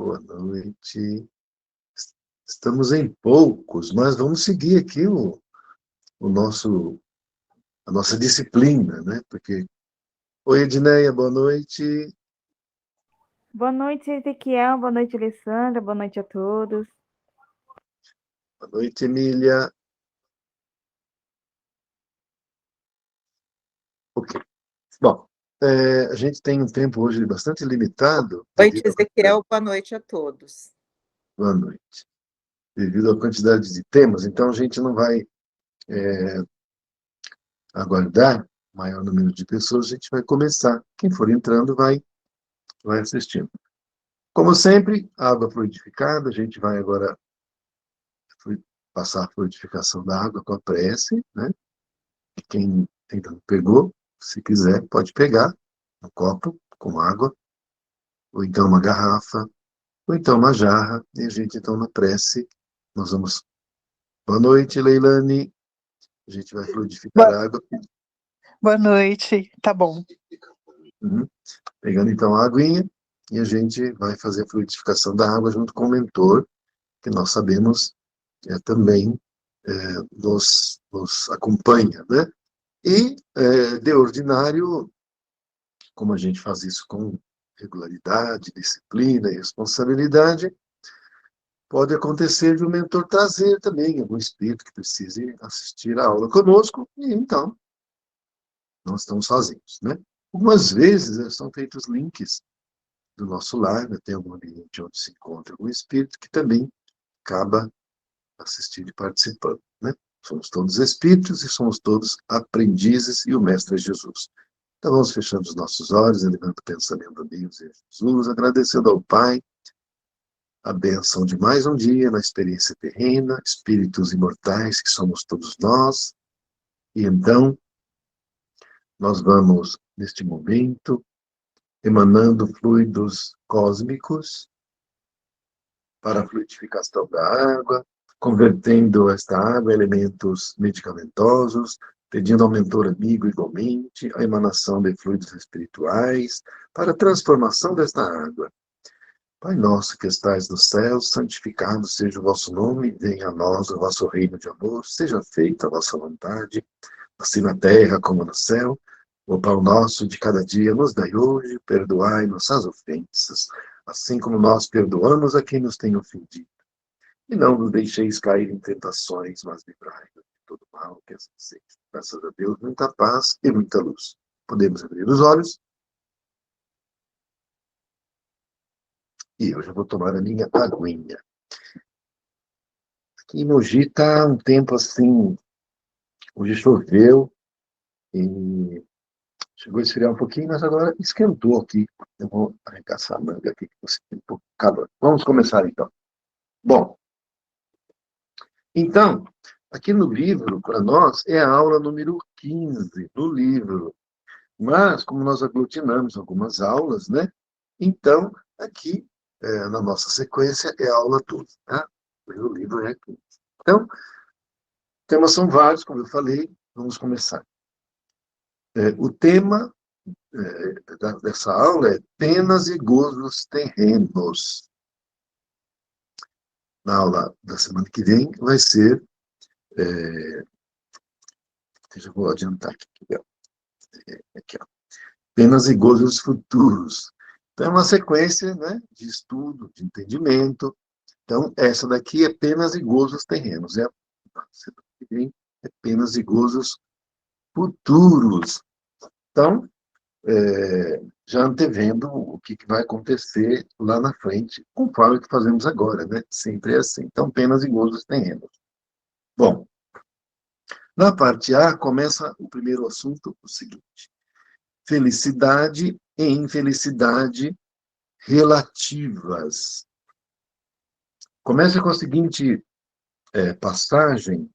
Boa noite. Estamos em poucos, mas vamos seguir aqui a nossa disciplina, né? Porque... Oi, Edneia, boa noite. Boa noite, Ezequiel. Boa noite, Alessandra. Boa noite a todos. Boa noite, Emília. Ok. Bom, a gente tem um tempo hoje bastante limitado. Boa noite, Ezequiel. Boa noite a todos. Boa noite. Devido à quantidade de temas, então a gente não vai aguardar maior número de pessoas, a gente vai começar. Quem for entrando vai assistindo. Como sempre, água fluidificada, a gente vai agora passar a fluidificação da água com a prece, né? Quem ainda não pegou, se quiser, pode pegar um copo com água, ou então uma garrafa, ou então uma jarra, e a gente, então, na prece, nós vamos... Boa noite, Leilane. A gente vai fluidificar a água. Boa noite, tá bom. Pegando, então, a aguinha, e a gente vai fazer a fluidificação da água junto com o mentor, que nós sabemos também nos acompanha, né? E, de ordinário, como a gente faz isso com regularidade, disciplina e responsabilidade, pode acontecer de o mentor trazer também algum espírito que precise assistir a aula conosco, e então não estamos sozinhos, né? Algumas vezes são feitos links do nosso lar, né? Tem algum ambiente onde se encontra algum espírito que também acaba assistindo e participando, né? Somos todos espíritos e somos todos aprendizes, e o Mestre é Jesus. Então vamos fechando os nossos olhos, elevando o pensamento a Deus e a Jesus, agradecendo ao Pai a bênção de mais um dia na experiência terrena, espíritos imortais que somos todos nós. E então nós vamos, neste momento, emanando fluidos cósmicos para a fluidificação da água, convertendo esta água em elementos medicamentosos, pedindo ao mentor amigo igualmente a emanação de fluidos espirituais para a transformação desta água. Pai nosso que estais no céu, santificado seja o vosso nome, venha a nós o vosso reino de amor, seja feita a vossa vontade, assim na terra como no céu. O pão nosso de cada dia nos dai hoje, perdoai nossas ofensas, assim como nós perdoamos a quem nos tem ofendido. E não nos deixeis cair em tentações, mas livrai-nos de todo mal, que assim seja. Graças a Deus, muita paz e muita luz. Podemos abrir os olhos. E eu já vou tomar a minha aguinha. Aqui em Mogi está um tempo assim, hoje choveu e chegou a esfriar um pouquinho, mas agora esquentou aqui. Eu vou arregaçar a manga aqui, que você tem um pouco de calor. Vamos começar então. Bom, então, aqui no livro, para nós, é a aula número 15 do livro. Mas, como nós aglutinamos algumas aulas, né? Então, aqui, na nossa sequência, é a aula 12, tá? O livro é 15. Então, temas são vários, como eu falei, vamos começar. O tema dessa aula é penas e gozos terrenos. Na aula da semana que vem vai ser... já vou adiantar aqui. Aqui, ó. Penas e gozos futuros. Então, é uma sequência, né, de estudo, de entendimento. Então, essa daqui é penas e gozos terrenos. A semana que vem é penas e gozos futuros. Então, já antevendo o que vai acontecer lá na frente, conforme o que fazemos agora, né? Sempre é assim. Então, penas e gozos terrenos. Bom, na parte A, começa o primeiro assunto, o seguinte: felicidade e infelicidade relativas. Começa com a seguinte passagem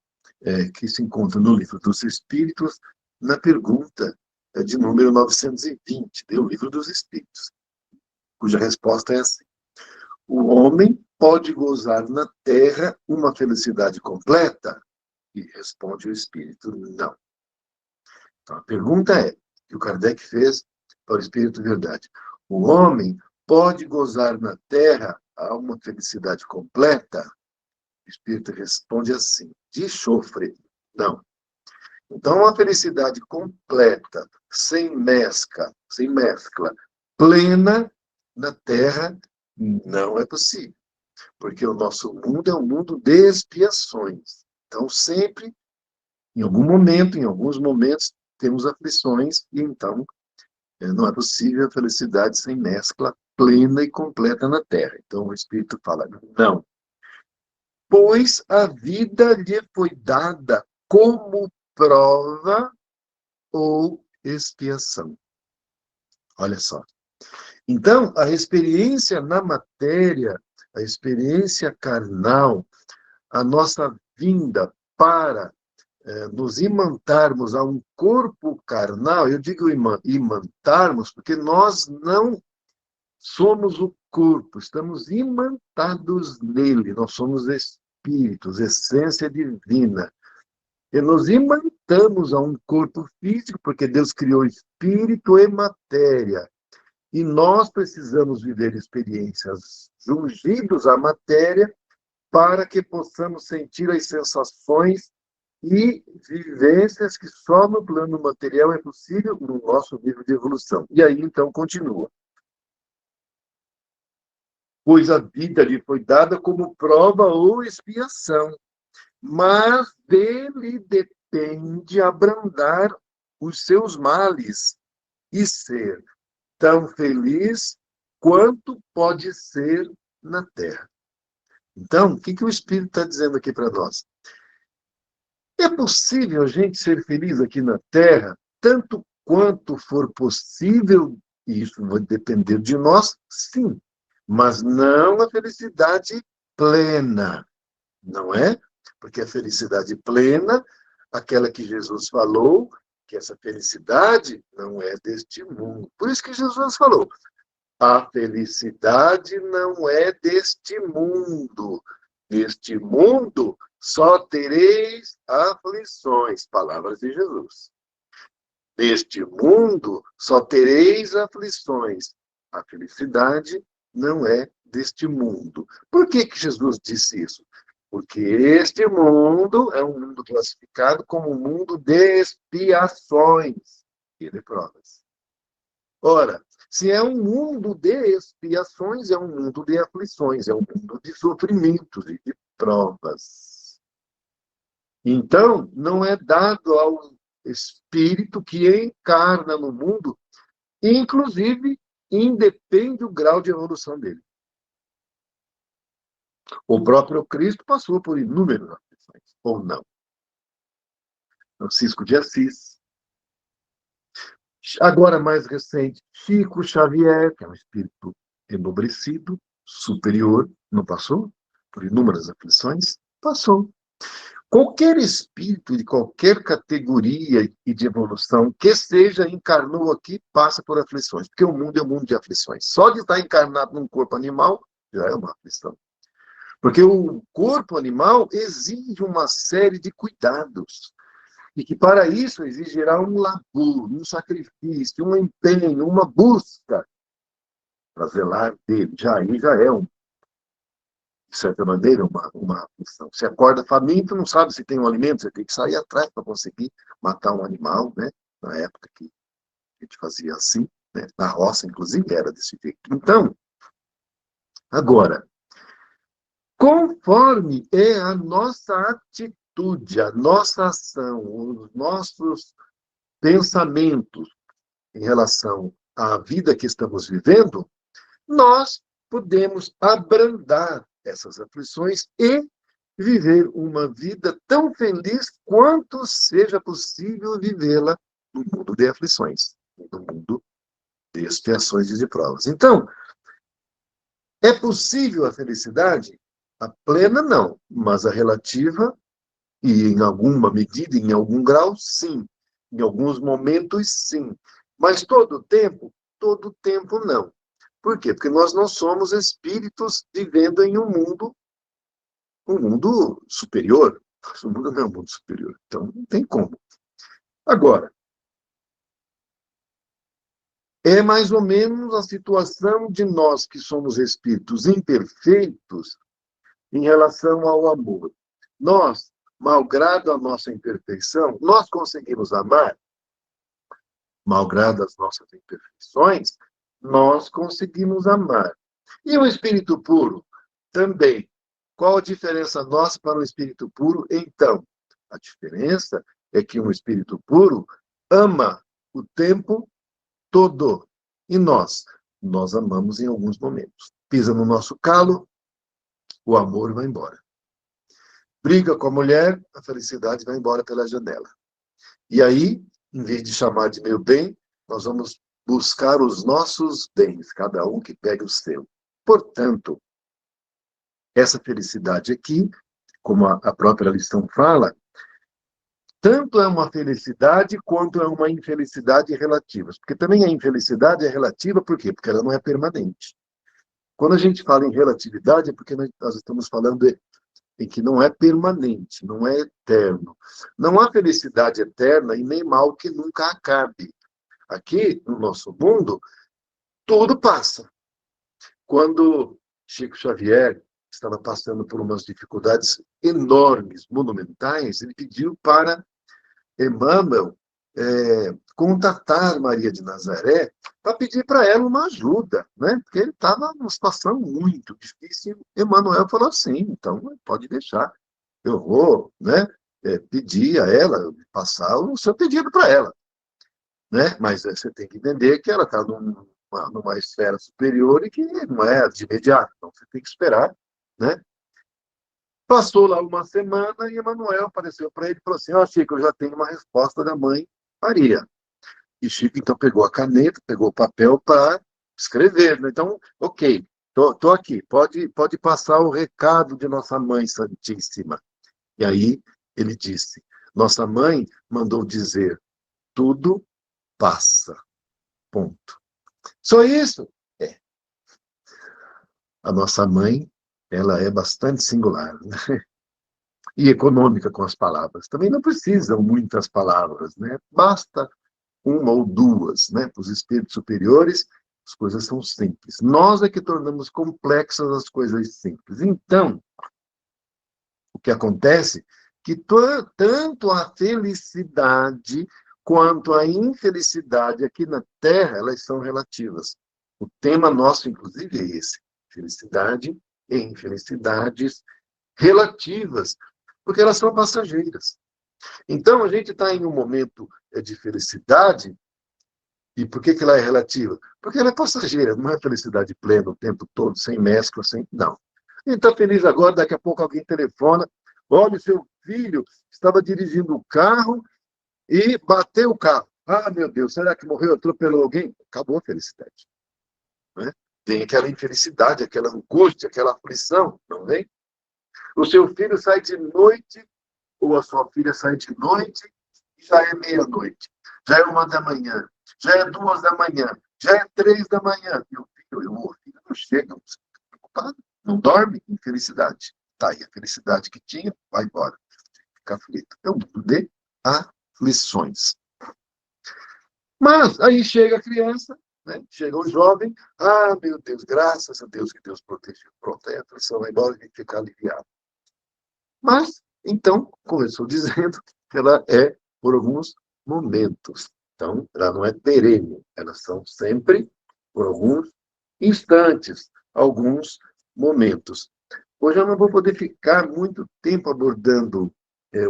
que se encontra no Livro dos Espíritos, na pergunta de número 920, do Livro dos Espíritos, cuja resposta é assim: o homem pode gozar na Terra uma felicidade completa? E responde o Espírito: não. Então, a pergunta que o Kardec fez para o Espírito Verdade: o homem pode gozar na Terra há uma felicidade completa? O Espírito responde assim, de chofre, não. Então, uma felicidade completa, sem mescla, plena na Terra, não é possível. Porque o nosso mundo é um mundo de expiações. Então, sempre, em algum momento, em alguns momentos, temos aflições, e então não é possível a felicidade sem mescla plena e completa na Terra. Então, o Espírito fala, não. Pois a vida lhe foi dada como prova ou expiação. Olha só. Então, a experiência na matéria, a experiência carnal, a nossa vinda para nos imantarmos a um corpo carnal, eu digo imantarmos porque nós não somos o corpo, estamos imantados nele, nós somos espíritos, essência divina. E nos imantamos a um corpo físico, porque Deus criou espírito e matéria. E nós precisamos viver experiências jungidos à matéria para que possamos sentir as sensações e vivências que só no plano material é possível no nosso nível de evolução. E aí, então, continua. Pois a vida lhe foi dada como prova ou expiação, mas dele depende abrandar os seus males e ser tão feliz quanto pode ser na Terra. Então, o que o Espírito está dizendo aqui para nós? É possível a gente ser feliz aqui na Terra, tanto quanto for possível, e isso vai depender de nós, sim, mas não a felicidade plena, não é? Porque a felicidade plena, aquela que Jesus falou, que essa felicidade não é deste mundo. Por isso que Jesus falou, a felicidade não é deste mundo. Neste mundo só tereis aflições. Palavras de Jesus. Neste mundo só tereis aflições. A felicidade não é deste mundo. Por que Jesus disse isso? Porque este mundo é um mundo classificado como um mundo de expiações e de provas. Ora, se é um mundo de expiações, é um mundo de aflições, é um mundo de sofrimentos e de provas. Então, não é dado ao espírito que encarna no mundo, inclusive, independe do grau de evolução dele. O próprio Cristo passou por inúmeras aflições, ou não. Francisco de Assis. Agora, mais recente, Chico Xavier, que é um espírito enobrecido, superior, não passou por inúmeras aflições? Passou. Qualquer espírito de qualquer categoria e de evolução que seja, encarnou aqui, passa por aflições, porque o mundo é um mundo de aflições. Só de estar encarnado num corpo animal já é uma aflição. Porque o corpo animal exige uma série de cuidados. E que para isso exigirá um labor, um sacrifício, um empenho, uma busca para zelar dele. Aí já é, de certa maneira, uma aflição. Você acorda faminto, não sabe se tem um alimento, você tem que sair atrás para conseguir matar um animal, né? Na época que a gente fazia assim, né? Na roça, inclusive, era desse jeito. Então, agora, conforme é a nossa atitude, a nossa ação, os nossos pensamentos em relação à vida que estamos vivendo, nós podemos abrandar essas aflições e viver uma vida tão feliz quanto seja possível vivê-la no mundo de aflições, no mundo de expiações e de provas. Então, é possível a felicidade? A plena, não, mas a relativa, e em alguma medida, em algum grau, sim. Em alguns momentos, sim. Mas todo o tempo não. Por quê? Porque nós não somos espíritos vivendo em um mundo superior. O mundo não é um mundo superior. Então, não tem como. Agora, É mais ou menos a situação de nós que somos espíritos imperfeitos em relação ao amor. Nós, malgrado a nossa imperfeição, nós conseguimos amar, malgrado as nossas imperfeições, nós conseguimos amar. E o espírito puro também. Qual a diferença nossa para o espírito puro? Então, a diferença é que um espírito puro ama o tempo todo. E nós amamos em alguns momentos. Pisa no nosso calo, o amor vai embora. Briga com a mulher, a felicidade vai embora pela janela. E aí, em vez de chamar de meu bem, nós vamos buscar os nossos bens, cada um que pegue o seu. Portanto, essa felicidade aqui, como a própria lição fala, tanto é uma felicidade quanto é uma infelicidade relativas. Porque também a infelicidade é relativa, por quê? Porque ela não é permanente. Quando a gente fala em relatividade, é porque nós estamos falando em que não é permanente, não é eterno. Não há felicidade eterna e nem mal que nunca acabe. Aqui, no nosso mundo, tudo passa. Quando Chico Xavier estava passando por umas dificuldades enormes, monumentais, ele pediu para Emmanuel contatar Maria de Nazaré para pedir para ela uma ajuda, né? Porque ele estava numa situação muito difícil. Emmanuel falou assim, então pode deixar, eu vou, né, pedir a ela, passar o seu pedido para ela, né? Mas você tem que entender que ela está numa esfera superior e que não é de imediato, então você tem que esperar, né? Passou lá uma semana e Emmanuel apareceu para ele e falou assim, Chico, eu já tenho uma resposta da mãe Maria. E Chico, então, pegou a caneta, pegou o papel para escrever. Né? Então, ok, tô aqui, pode passar o recado de nossa Mãe Santíssima. E aí ele disse, nossa mãe mandou dizer, tudo passa, ponto. Só isso? É. A nossa mãe, ela é bastante singular, né? E econômica com as palavras. Também não precisam muitas palavras, né? Basta uma ou duas, né? Para os espíritos superiores, as coisas são simples. Nós é que tornamos complexas as coisas simples. Então, o que acontece é que tanto a felicidade quanto a infelicidade aqui na Terra, elas são relativas. O tema nosso, inclusive, é esse. Felicidade e infelicidades relativas, porque elas são passageiras. Então, a gente está em um momento de felicidade, e por que ela é relativa? Porque ela é passageira, não é felicidade plena o tempo todo, sem mescla, sem... Não. A gente está feliz agora, daqui a pouco alguém telefona, olha, seu filho estava dirigindo o carro e bateu o carro. Ah, meu Deus, será que morreu, atropelou alguém? Acabou a felicidade. Né? Tem aquela infelicidade, aquela angústia, aquela aflição, não vem? O seu filho sai de noite, ou a sua filha sai de noite, e já é meia-noite, já é 1 da manhã, já é 2 da manhã, já é 3 da manhã. E o filho não chega, não se preocupado, não dorme, infelicidade. Tá aí a felicidade que tinha, vai embora, fica aflito. É um mundo de aflições. Mas aí chega a criança, né? Chega o jovem, ah, meu Deus, graças a Deus que Deus protegeu. Pronto, aí a aflição vai embora e a gente fica aliviado. Mas, então, como eu estou dizendo, ela é por alguns momentos. Então, ela não é perene, elas são sempre por alguns instantes, alguns momentos. Hoje eu não vou poder ficar muito tempo abordando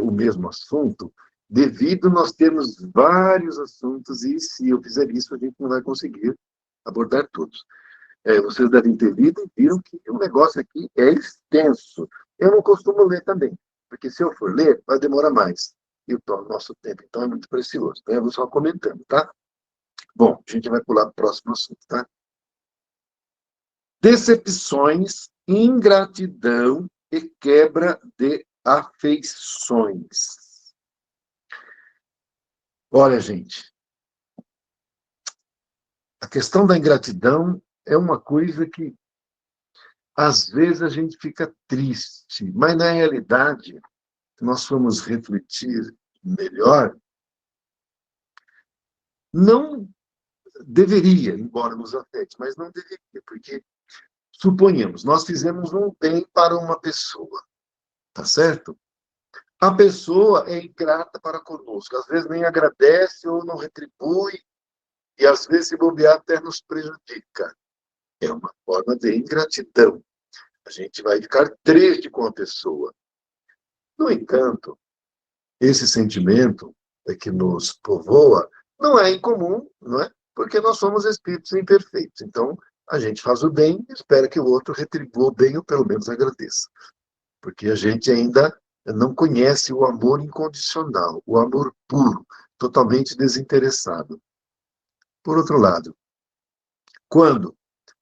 o mesmo assunto, devido nós termos vários assuntos, e se eu fizer isso, a gente não vai conseguir abordar todos. Vocês devem ter lido e viram que o negócio aqui é extenso. Eu não costumo ler também, porque se eu for ler, vai demorar mais. E o nosso tempo, então, é muito precioso. Então, eu vou só comentando, tá? Bom, a gente vai pular para o próximo assunto, tá? Decepções, ingratidão e quebra de afeições. Olha, gente, a questão da ingratidão é uma coisa que às vezes a gente fica triste, mas na realidade, se nós formos refletir melhor, não deveria, embora nos afete, mas não deveria, porque, suponhamos, nós fizemos um bem para uma pessoa, tá certo? A pessoa é ingrata para conosco, às vezes nem agradece ou não retribui, e às vezes, se bobear, até nos prejudica. É uma forma de ingratidão. A gente vai ficar triste com a pessoa. No entanto, esse sentimento que nos povoa não é incomum, não é? Porque nós somos espíritos imperfeitos. Então, a gente faz o bem e espera que o outro retribua o bem ou pelo menos agradeça. Porque a gente ainda não conhece o amor incondicional, o amor puro, totalmente desinteressado. Por outro lado, quando,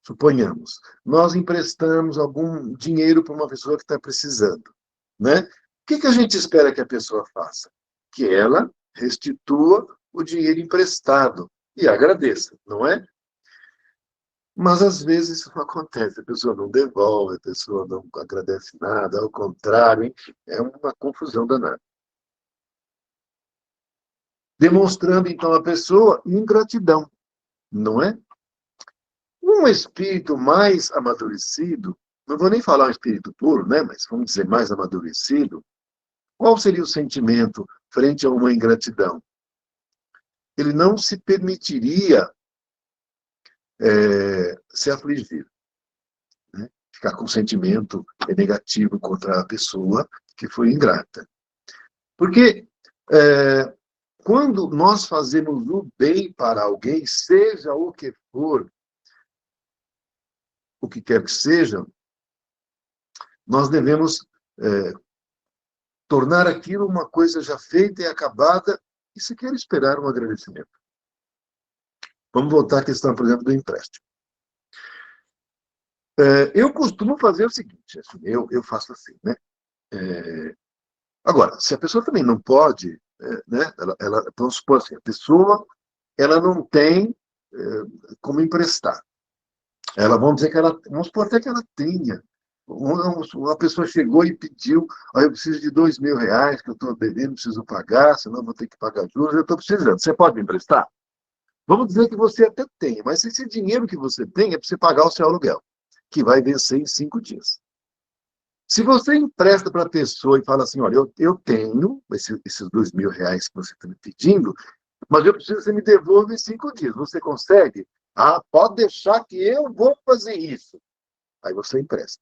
suponhamos, nós emprestamos algum dinheiro para uma pessoa que está precisando, né? O que a gente espera que a pessoa faça? Que ela restitua o dinheiro emprestado e agradeça, não é? Mas, às vezes, isso não acontece. A pessoa não devolve, a pessoa não agradece nada, ao contrário, enfim, é uma confusão danada. Demonstrando, então, a pessoa ingratidão, não é? Um espírito mais amadurecido, não vou nem falar um espírito puro, né? Mas vamos dizer mais amadurecido, qual seria o sentimento frente a uma ingratidão? Ele não se permitiria se afligir, né? Ficar com sentimento negativo contra a pessoa que foi ingrata. Porque quando nós fazemos o bem para alguém, seja o que for, o que quer que seja, nós devemos tornar aquilo uma coisa já feita e acabada, e se quer esperar um agradecimento. Vamos voltar à questão, por exemplo, do empréstimo. Eu costumo fazer o seguinte, assim, eu faço assim, né? Agora, se a pessoa também não pode, né? Vamos supor assim, a pessoa ela não tem como emprestar. Vamos dizer que vamos supor até que ela tenha. Uma pessoa chegou e pediu, eu preciso de R$ 2.000 que eu estou devendo, preciso pagar, senão vou ter que pagar juros, eu estou precisando. Você pode me emprestar? Vamos dizer que você até tem, mas esse dinheiro que você tem é para você pagar o seu aluguel, que vai vencer em 5 dias. Se você empresta para a pessoa e fala assim, olha, eu tenho esses R$ 2.000 que você está me pedindo, mas eu preciso que você me devolva em 5 dias. Você consegue? Ah, pode deixar que eu vou fazer isso. Aí você empresta.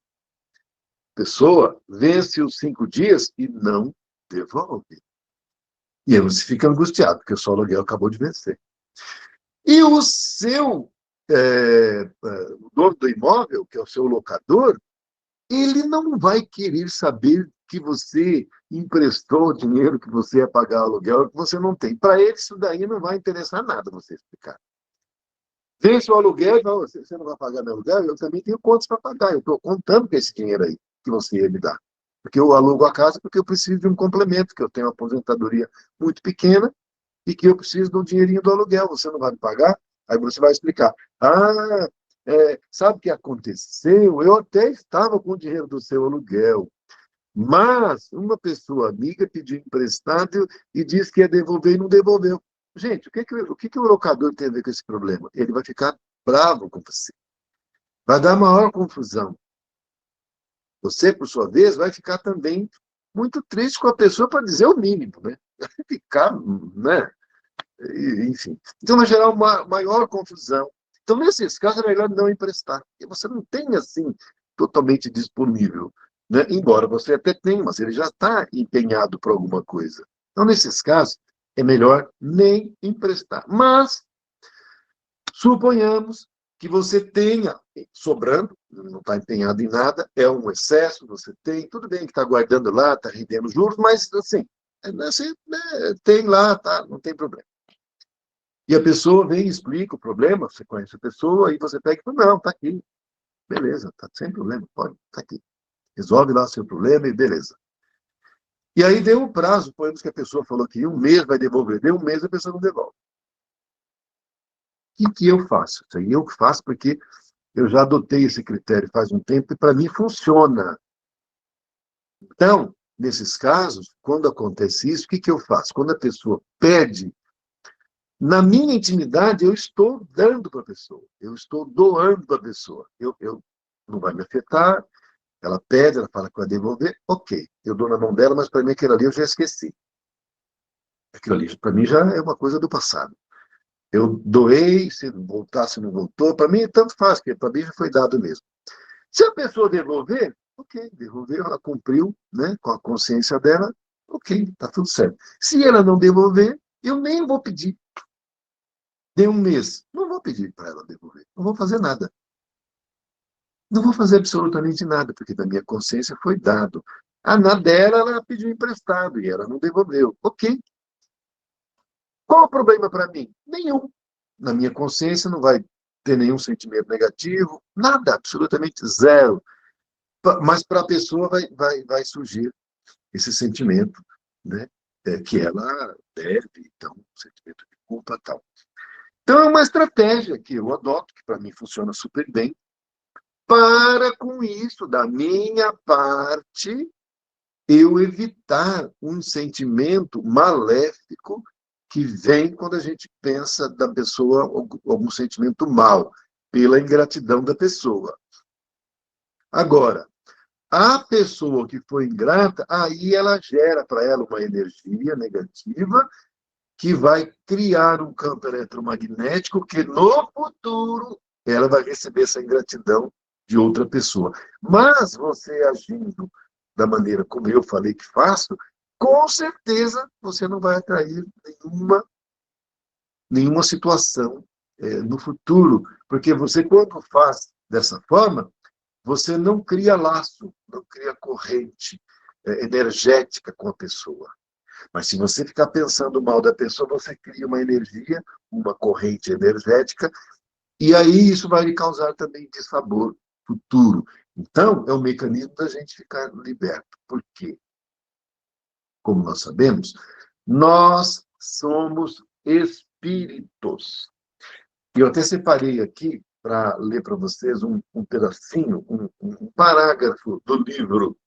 A pessoa vence os 5 dias e não devolve. E aí você fica angustiado, porque o seu aluguel acabou de vencer. E o seu dono do imóvel, que é o seu locador, ele não vai querer saber que você emprestou o dinheiro que você ia pagar o aluguel que você não tem. Para ele, isso daí não vai interessar nada você explicar. Vence o aluguel, não, você não vai pagar meu aluguel, eu também tenho contas para pagar, eu estou contando com esse dinheiro aí que você ia me dar. Porque eu alugo a casa porque eu preciso de um complemento, que eu tenho uma aposentadoria muito pequena e que eu preciso do dinheirinho do aluguel, você não vai me pagar? Aí você vai explicar. Sabe o que aconteceu? Eu até estava com o dinheiro do seu aluguel, mas uma pessoa amiga pediu emprestado e disse que ia devolver e não devolveu. Gente, o que o locador tem a ver com esse problema? Ele vai ficar bravo com você. Vai dar maior confusão. Você, por sua vez, vai ficar também muito triste com a pessoa para dizer o mínimo, né? Vai ficar, né? Enfim. Então, vai gerar uma maior confusão. Então, nesses casos, é melhor não emprestar, porque você não tem, assim, totalmente disponível, né? Embora você até tenha, mas ele já está empenhado para alguma coisa. Então, nesses casos, é melhor nem emprestar. Mas, suponhamos que você tenha sobrando, não está empenhado em nada, é um excesso, você tem, tudo bem que está guardando lá, está rendendo juros, mas, assim, você tem lá, tá, não tem problema. E a pessoa vem e explica o problema, você conhece a pessoa, aí você pega e fala, não, está aqui. Beleza, está sem problema, pode, está aqui. Resolve lá o seu problema e beleza. E aí deu um prazo, pois que a pessoa falou que 1 mês vai devolver, deu 1 mês a pessoa não devolve. O que eu faço? Isso aí eu faço porque eu já adotei esse critério faz um tempo e para mim funciona. Então, nesses casos, quando acontece isso, o que eu faço? Quando a pessoa pede Na minha intimidade, eu estou dando para a pessoa, eu estou doando para a pessoa. Não vai me afetar, ela pede, ela fala que vai devolver, ok, eu dou na mão dela, mas para mim aquilo ali eu já esqueci. Aquilo ali, para mim, já é uma coisa do passado. Eu doei, se voltar, se não voltou, para mim tanto faz, porque para mim já foi dado mesmo. Se a pessoa devolver, ok, devolveu, ela cumpriu, né, com a consciência dela, ok, tá tudo certo. Se ela não devolver, eu nem vou pedir. Deu um mês, não vou pedir para ela devolver, não vou fazer nada. Não vou fazer absolutamente nada, porque da minha consciência foi dado. Na dela, ela pediu emprestado e ela não devolveu. Ok. Qual o problema para mim? Nenhum. Na minha consciência não vai ter nenhum sentimento negativo, nada, absolutamente zero. Mas para a pessoa vai surgir esse sentimento, né? Que ela deve, então, um sentimento de culpa e tal. Então, é uma estratégia que eu adoto, que para mim funciona super bem, para com isso, da minha parte, eu evitar um sentimento maléfico que vem quando a gente pensa da pessoa algum sentimento mal, pela ingratidão da pessoa. Agora, a pessoa que foi ingrata, aí ela gera para ela uma energia negativa que vai criar um campo eletromagnético que no futuro ela vai receber essa ingratidão de outra pessoa. Mas você agindo da maneira como eu falei que faço, com certeza você não vai atrair nenhuma situação no futuro, porque você, quando faz dessa forma, você não cria laço, não cria corrente energética com a pessoa. Mas se você ficar pensando mal da pessoa, você cria uma energia, uma corrente energética, e aí isso vai lhe causar também dissabor futuro. Então, é um mecanismo da gente ficar liberto. Por quê? Como nós sabemos, nós somos espíritos. E eu até separei aqui para ler para vocês um pedacinho, um parágrafo do livro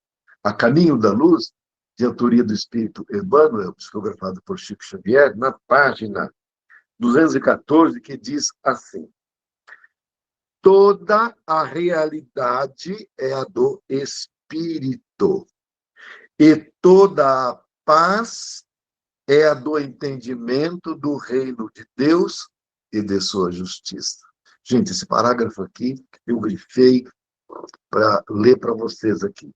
A Caminho da Luz, de autoria do espírito Emmanuel, psicografado por Chico Xavier, na página 214, que diz assim: toda a realidade é a do espírito, e toda a paz é a do entendimento do reino de Deus e de sua justiça. Gente, esse parágrafo aqui, eu grifei para ler para vocês aqui.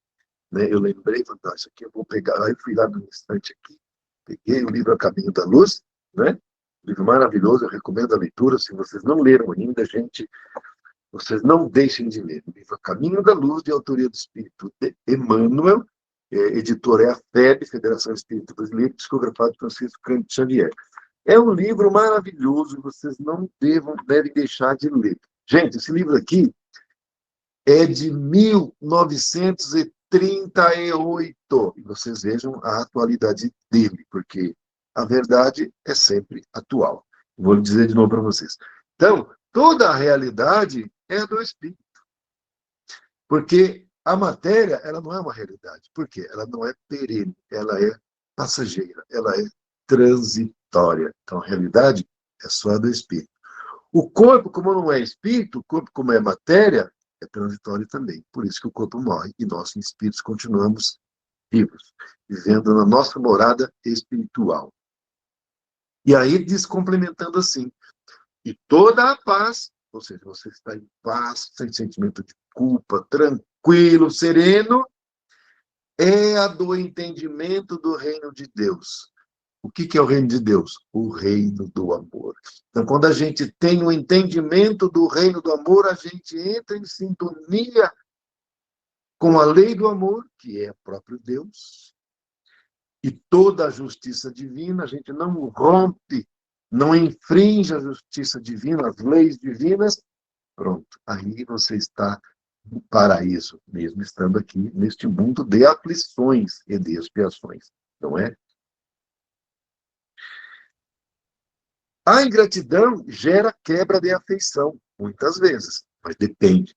Eu lembrei, falei, isso aqui eu vou pegar. Aí fui lá no instante aqui, peguei o livro A Caminho da Luz, né? Livro maravilhoso, eu recomendo a leitura. Se vocês não leram ainda, gente, vocês não deixem de ler. O livro A Caminho da Luz, de autoria do Espírito de Emmanuel, editora é a FEB, Federação Espírita Brasileira, psicografado por Francisco Cândido Xavier. É um livro maravilhoso, vocês não devem deixar de ler. Gente, esse livro aqui é de 1938, e vocês vejam a atualidade dele, porque a verdade é sempre atual. Vou dizer de novo para vocês. Então, toda a realidade é do Espírito. Porque a matéria, ela não é uma realidade. Por quê? Ela não é perene, ela é passageira, ela é transitória. Então, a realidade é só do Espírito. O corpo, como não é espírito, o corpo, como é matéria, é transitório também. Por isso que o corpo morre e nós, espíritos, continuamos vivos, vivendo na nossa morada espiritual. E aí diz, complementando assim, e toda a paz, ou seja, você está em paz, sem sentimento de culpa, tranquilo, sereno, é a do entendimento do reino de Deus. O que é o reino de Deus? O reino do amor. Então, quando a gente tem o entendimento do reino do amor, a gente entra em sintonia com a lei do amor, que é o próprio Deus, e toda a justiça divina, a gente não rompe, não infringe a justiça divina, as leis divinas, pronto, aí você está no paraíso, mesmo estando aqui neste mundo de aflições e de expiações, não é? A ingratidão gera quebra de afeição, muitas vezes, mas depende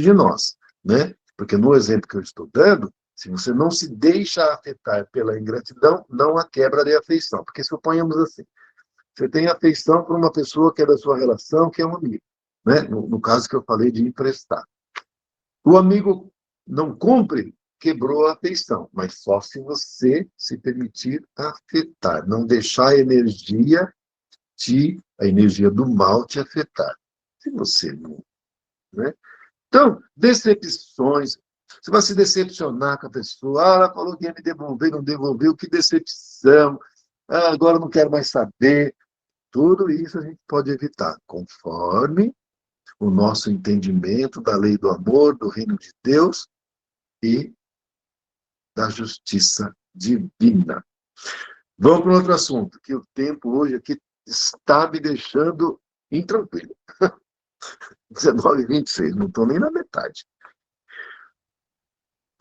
de nós, né? Porque no exemplo que eu estou dando, se você não se deixa afetar pela ingratidão, não há quebra de afeição. Porque suponhamos assim, Você tem afeição por uma pessoa que é da sua relação, que é um amigo, né? No caso que eu falei de emprestar. O amigo não cumpre, quebrou a afeição, mas só se você se permitir afetar, não deixar a energia do mal te afetar. Se você não, né? Então, decepções, você vai se decepcionar com a pessoa, ela falou que ia me devolver, não devolveu, que decepção, agora não quero mais saber. Tudo isso a gente pode evitar, conforme o nosso entendimento da lei do amor, do reino de Deus e da justiça divina. Vamos para outro assunto, que o tempo hoje aqui está me deixando intranquilo. 19h26, não estou nem na metade.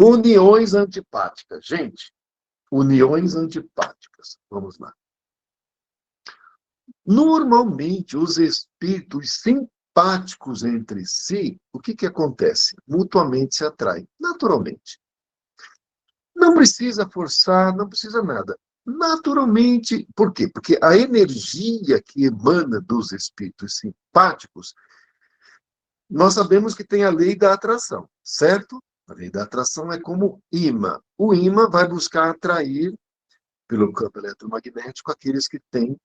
Uniões antipáticas. Gente, uniões antipáticas. Vamos lá. Normalmente, os espíritos simpáticos entre si, o que acontece? Mutuamente se atraem, naturalmente. Não precisa forçar, não precisa nada. Naturalmente, por quê? Porque a energia que emana dos espíritos simpáticos, nós sabemos que tem a lei da atração, certo? A lei da atração é como imã. O imã vai buscar atrair, pelo campo eletromagnético, aqueles que têm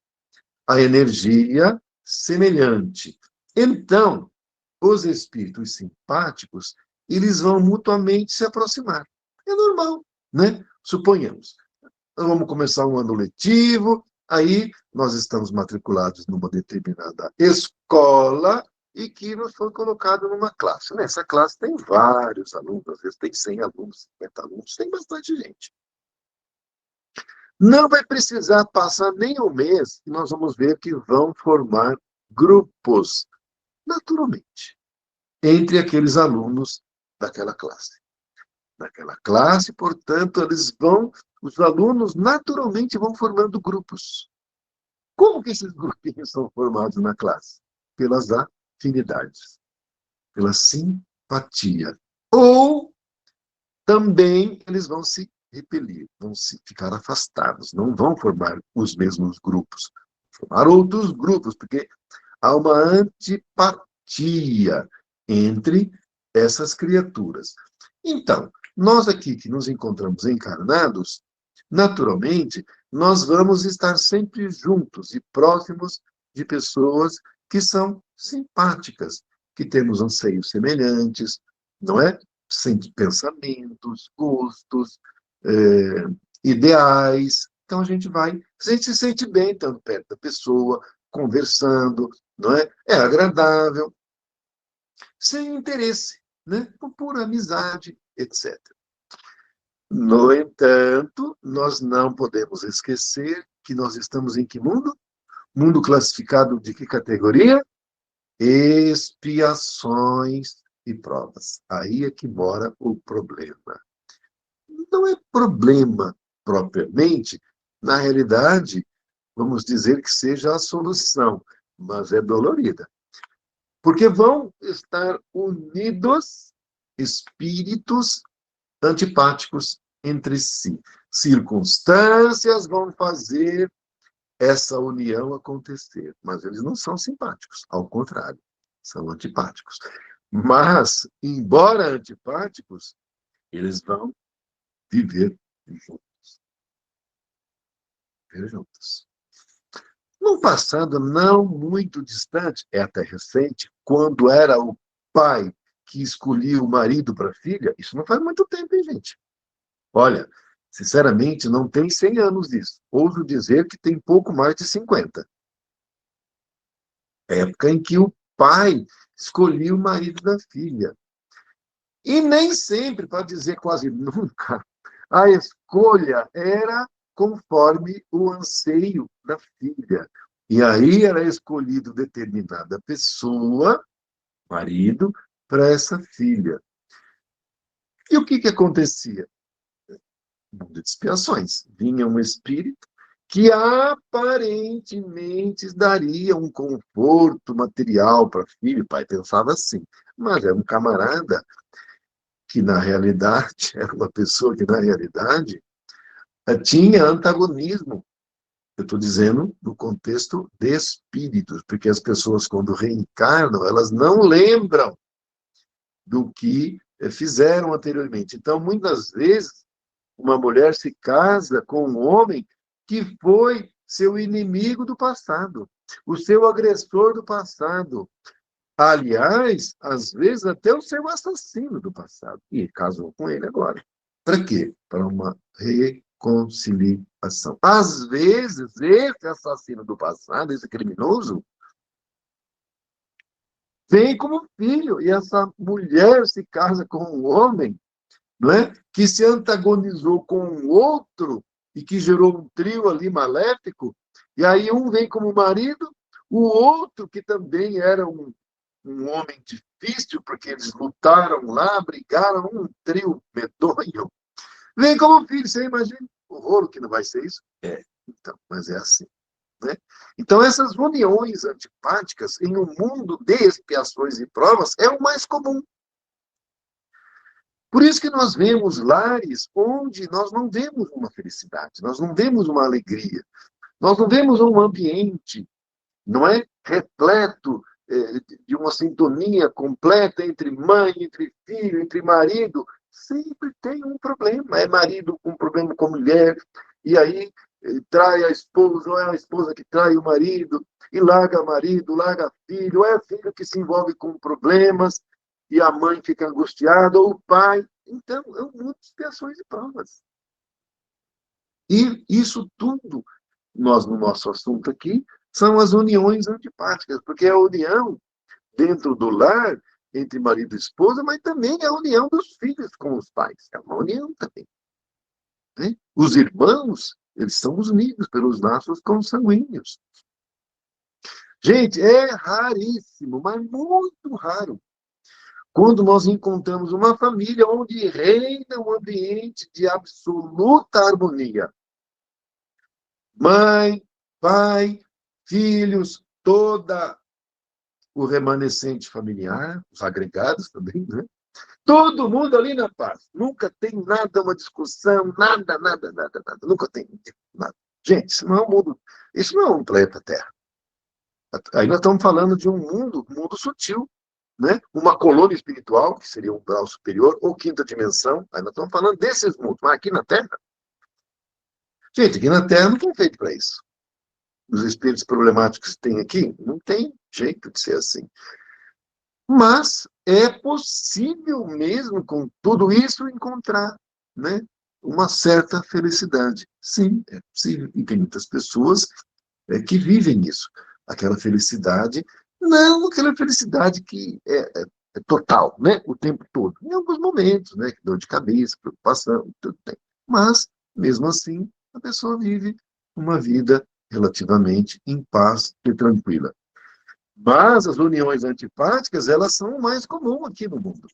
a energia semelhante. Então, os espíritos simpáticos, eles vão mutuamente se aproximar. É normal, né? Suponhamos, vamos começar um ano letivo, aí nós estamos matriculados numa determinada escola e que nos foi colocado numa classe. Nessa classe tem vários alunos, às vezes tem 100 alunos, 50 alunos, tem bastante gente. Não vai precisar passar nem um mês e nós vamos ver que vão formar grupos, naturalmente, entre aqueles alunos daquela classe. Naquela classe, portanto, os alunos naturalmente vão formando grupos. Como que esses grupinhos são formados na classe? Pelas afinidades, pela simpatia. Ou também eles vão se repelir, vão se ficar afastados, não vão formar os mesmos grupos, formar outros grupos, porque há uma antipatia entre essas criaturas. Então, nós aqui que nos encontramos encarnados, naturalmente, nós vamos estar sempre juntos e próximos de pessoas que são simpáticas, que temos anseios semelhantes, não é? Pensamentos, gostos, ideais. Então a gente se sente bem estando perto da pessoa, conversando, não é? É agradável, sem interesse, né? Por pura amizade, etc. No entanto, nós não podemos esquecer que nós estamos em que mundo? Mundo classificado de que categoria? Expiações e provas. Aí é que mora o problema. Não é problema propriamente, na realidade, vamos dizer que seja a solução, mas é dolorida. Porque vão estar unidos espíritos antipáticos entre si. Circunstâncias vão fazer essa união acontecer, mas eles não são simpáticos, ao contrário, são antipáticos. Mas, embora antipáticos, eles vão viver juntos. Viver juntos. No passado não muito distante, é até recente, quando era o pai que escolhia o marido para a filha, isso não faz muito tempo, hein, gente? Olha, sinceramente, não tem 100 anos disso. Ouso dizer que tem pouco mais de 50. Época em que o pai escolhia o marido da filha. E nem sempre, para dizer quase nunca, a escolha era conforme o anseio da filha. E aí era escolhido determinada pessoa, marido, para essa filha. E o que acontecia? Mundo de expiações. Vinha um espírito que aparentemente daria um conforto material para a filha. O pai pensava assim, mas era um camarada que, na realidade, era uma pessoa que, na realidade, tinha antagonismo Eu estou dizendo no contexto de espíritos, porque as pessoas, quando reencarnam, elas não lembram do que fizeram anteriormente. Então, muitas vezes, uma mulher se casa com um homem que foi seu inimigo do passado, o seu agressor do passado. Aliás, às vezes até o seu assassino do passado. E casou com ele agora. Para quê? Para uma reconciliação. Às vezes, esse assassino do passado, esse criminoso, vem como filho. E essa mulher se casa com um homem, não é? Que se antagonizou com um outro e que gerou um trio ali maléfico. E aí um vem como marido, o outro, que também era um homem difícil, porque eles lutaram lá, brigaram, um trio medonho. Vem como filho, você imagina o rolo que não vai ser isso? É, então, mas é assim. Né? Então, essas uniões antipáticas em um mundo de expiações e provas é o mais comum. Por isso que nós vemos lares onde nós não vemos uma felicidade, nós não vemos uma alegria, nós não vemos um ambiente, não é, repleto de uma sintonia completa entre mãe, entre filho, entre marido. Sempre tem um problema. É marido com problema com mulher, e aí trai a esposa, ou é a esposa que trai o marido, e larga marido, larga filho, ou é filho que se envolve com problemas, e a mãe fica angustiada, ou o pai. Então, é um mundo de expiações e provas. E isso tudo, nós, no nosso assunto aqui, são as uniões antipáticas, porque é a união dentro do lar, entre marido e esposa, mas também é a união dos filhos com os pais. É uma união também. Né? Os irmãos, eles são unidos pelos laços consanguíneos. Gente, é raríssimo, mas muito raro, quando nós encontramos uma família onde reina um ambiente de absoluta harmonia. Mãe, pai, filhos, toda o remanescente familiar, os agregados também, né? Todo mundo ali na paz. Nunca tem nada, uma discussão, nada, nada, nada, nada. Nunca tem nada. Gente, isso não é um mundo, isso não é um planeta Terra. Aí nós estamos falando de um mundo sutil, né? Uma colônia espiritual, que seria um grau superior, ou quinta dimensão. Aí nós estamos falando desses mundos. Mas aqui na Terra, gente, aqui na Terra não foi feito para isso. Os espíritos problemáticos que tem aqui, não tem jeito de ser assim. Mas é possível mesmo, com tudo isso, encontrar, né, uma certa felicidade. Sim, é possível. E tem muitas pessoas que vivem isso. Aquela felicidade, não aquela felicidade que é total, né, o tempo todo. Em alguns momentos, né, dor de cabeça, preocupação, tudo tem. Mas, mesmo assim, a pessoa vive uma vida relativamente em paz e tranquila. Mas as uniões antipáticas, elas são o mais comum aqui no mundo.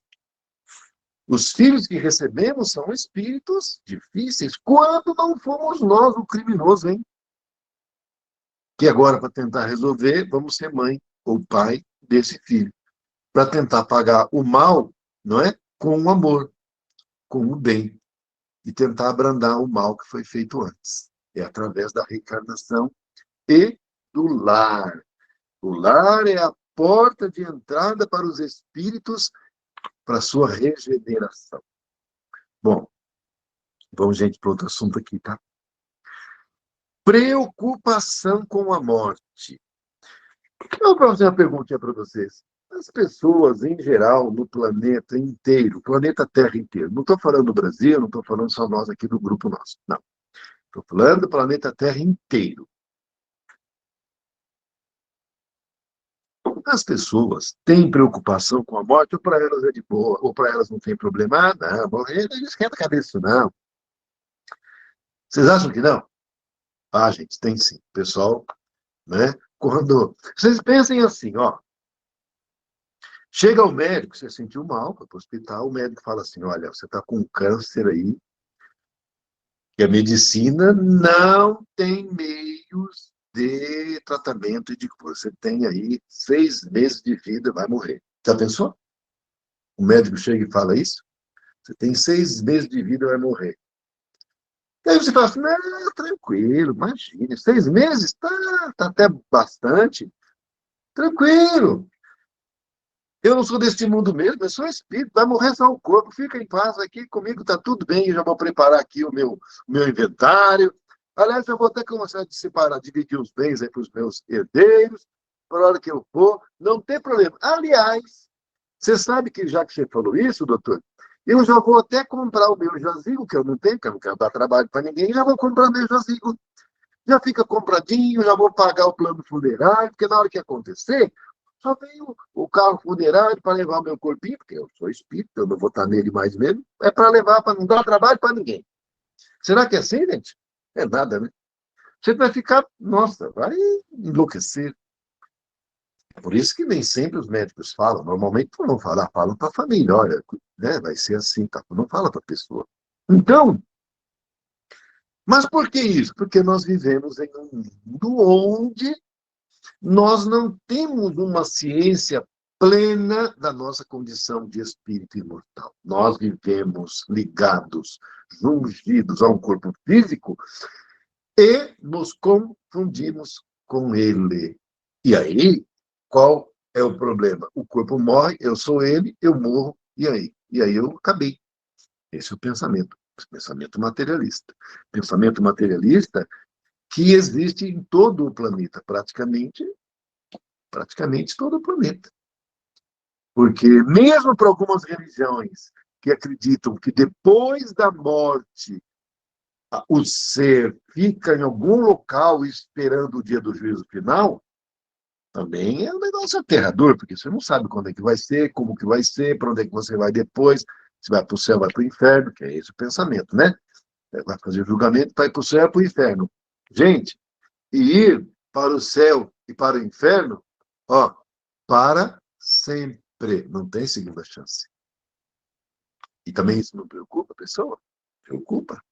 Os filhos que recebemos são espíritos difíceis, quando não fomos nós o criminoso, hein? Que agora, para tentar resolver, vamos ser mãe ou pai desse filho. Para tentar pagar o mal, não é? Com o amor, com o bem. E tentar abrandar o mal que foi feito antes. É através da reencarnação e do lar. O lar é a porta de entrada para os espíritos, para a sua regeneração. Bom, vamos, gente, para outro assunto aqui, tá? Preocupação com a morte. Eu vou fazer uma perguntinha para vocês. As pessoas, em geral, no planeta inteiro, planeta Terra inteiro, não estou falando do Brasil, não estou falando só nós aqui do grupo nosso, não. Estou falando do planeta Terra inteiro. As pessoas têm preocupação com a morte, ou para elas é de boa, ou para elas não tem problema. Ah, não, morrer não esquenta a cabeça, não. Vocês acham que não? Ah, gente, tem sim. Pessoal, né? Quando vocês pensem assim, ó, chega o médico, você sentiu mal, vai para o hospital, o médico fala assim, olha, você está com câncer aí, e a medicina não tem meios de tratamento e de que você tem aí 6 meses de vida, vai morrer. Já pensou? O médico chega e fala isso? Você tem 6 meses de vida, vai morrer. E aí você fala assim, não, tranquilo, imagine, 6 meses, tá até bastante, tranquilo. Eu não sou deste mundo mesmo, eu sou espírito, vai morrer só o corpo, fica em paz aqui, comigo tá tudo bem, eu já vou preparar aqui o meu inventário. Aliás, eu vou até começar a separar, dividir os bens aí para os meus herdeiros, para a hora que eu for, não tem problema. Aliás, você sabe que já que você falou isso, doutor, eu já vou até comprar o meu jazigo, que eu não tenho, que eu não quero dar trabalho para ninguém, já vou comprar meu jazigo. Já fica compradinho, já vou pagar o plano funerário, porque na hora que acontecer, só vem o carro funerário para levar o meu corpinho, porque eu sou espírito, eu não vou estar nele mais mesmo, é para levar, para não dar trabalho para ninguém. Será que é assim, gente? É nada, né? Você vai ficar, nossa, vai enlouquecer. Por isso que nem sempre os médicos falam, normalmente não vão falar, falam para a família, olha, né, vai ser assim, tá? Não fala para a pessoa. Então, mas por que isso? Porque nós vivemos em um mundo onde nós não temos uma ciência plena da nossa condição de espírito imortal. Nós vivemos ligados, jungidos a um corpo físico e nos confundimos com ele. E aí, qual é o problema? O corpo morre, eu sou ele, eu morro, e aí? E aí eu acabei. Esse é o pensamento materialista. Pensamento materialista que existe em todo o planeta, praticamente todo o planeta. Porque mesmo para algumas religiões que acreditam que depois da morte o ser fica em algum local esperando o dia do juízo final, também é um negócio aterrador, porque você não sabe quando é que vai ser, como que vai ser, para onde é que você vai depois, se vai para o céu, vai para o inferno, que é esse o pensamento, né? Vai fazer julgamento, vai para o céu, para o inferno. Gente, e ir para o céu e para o inferno, ó, para sempre. Não tem segunda chance. E também isso não preocupa a pessoa? Preocupa.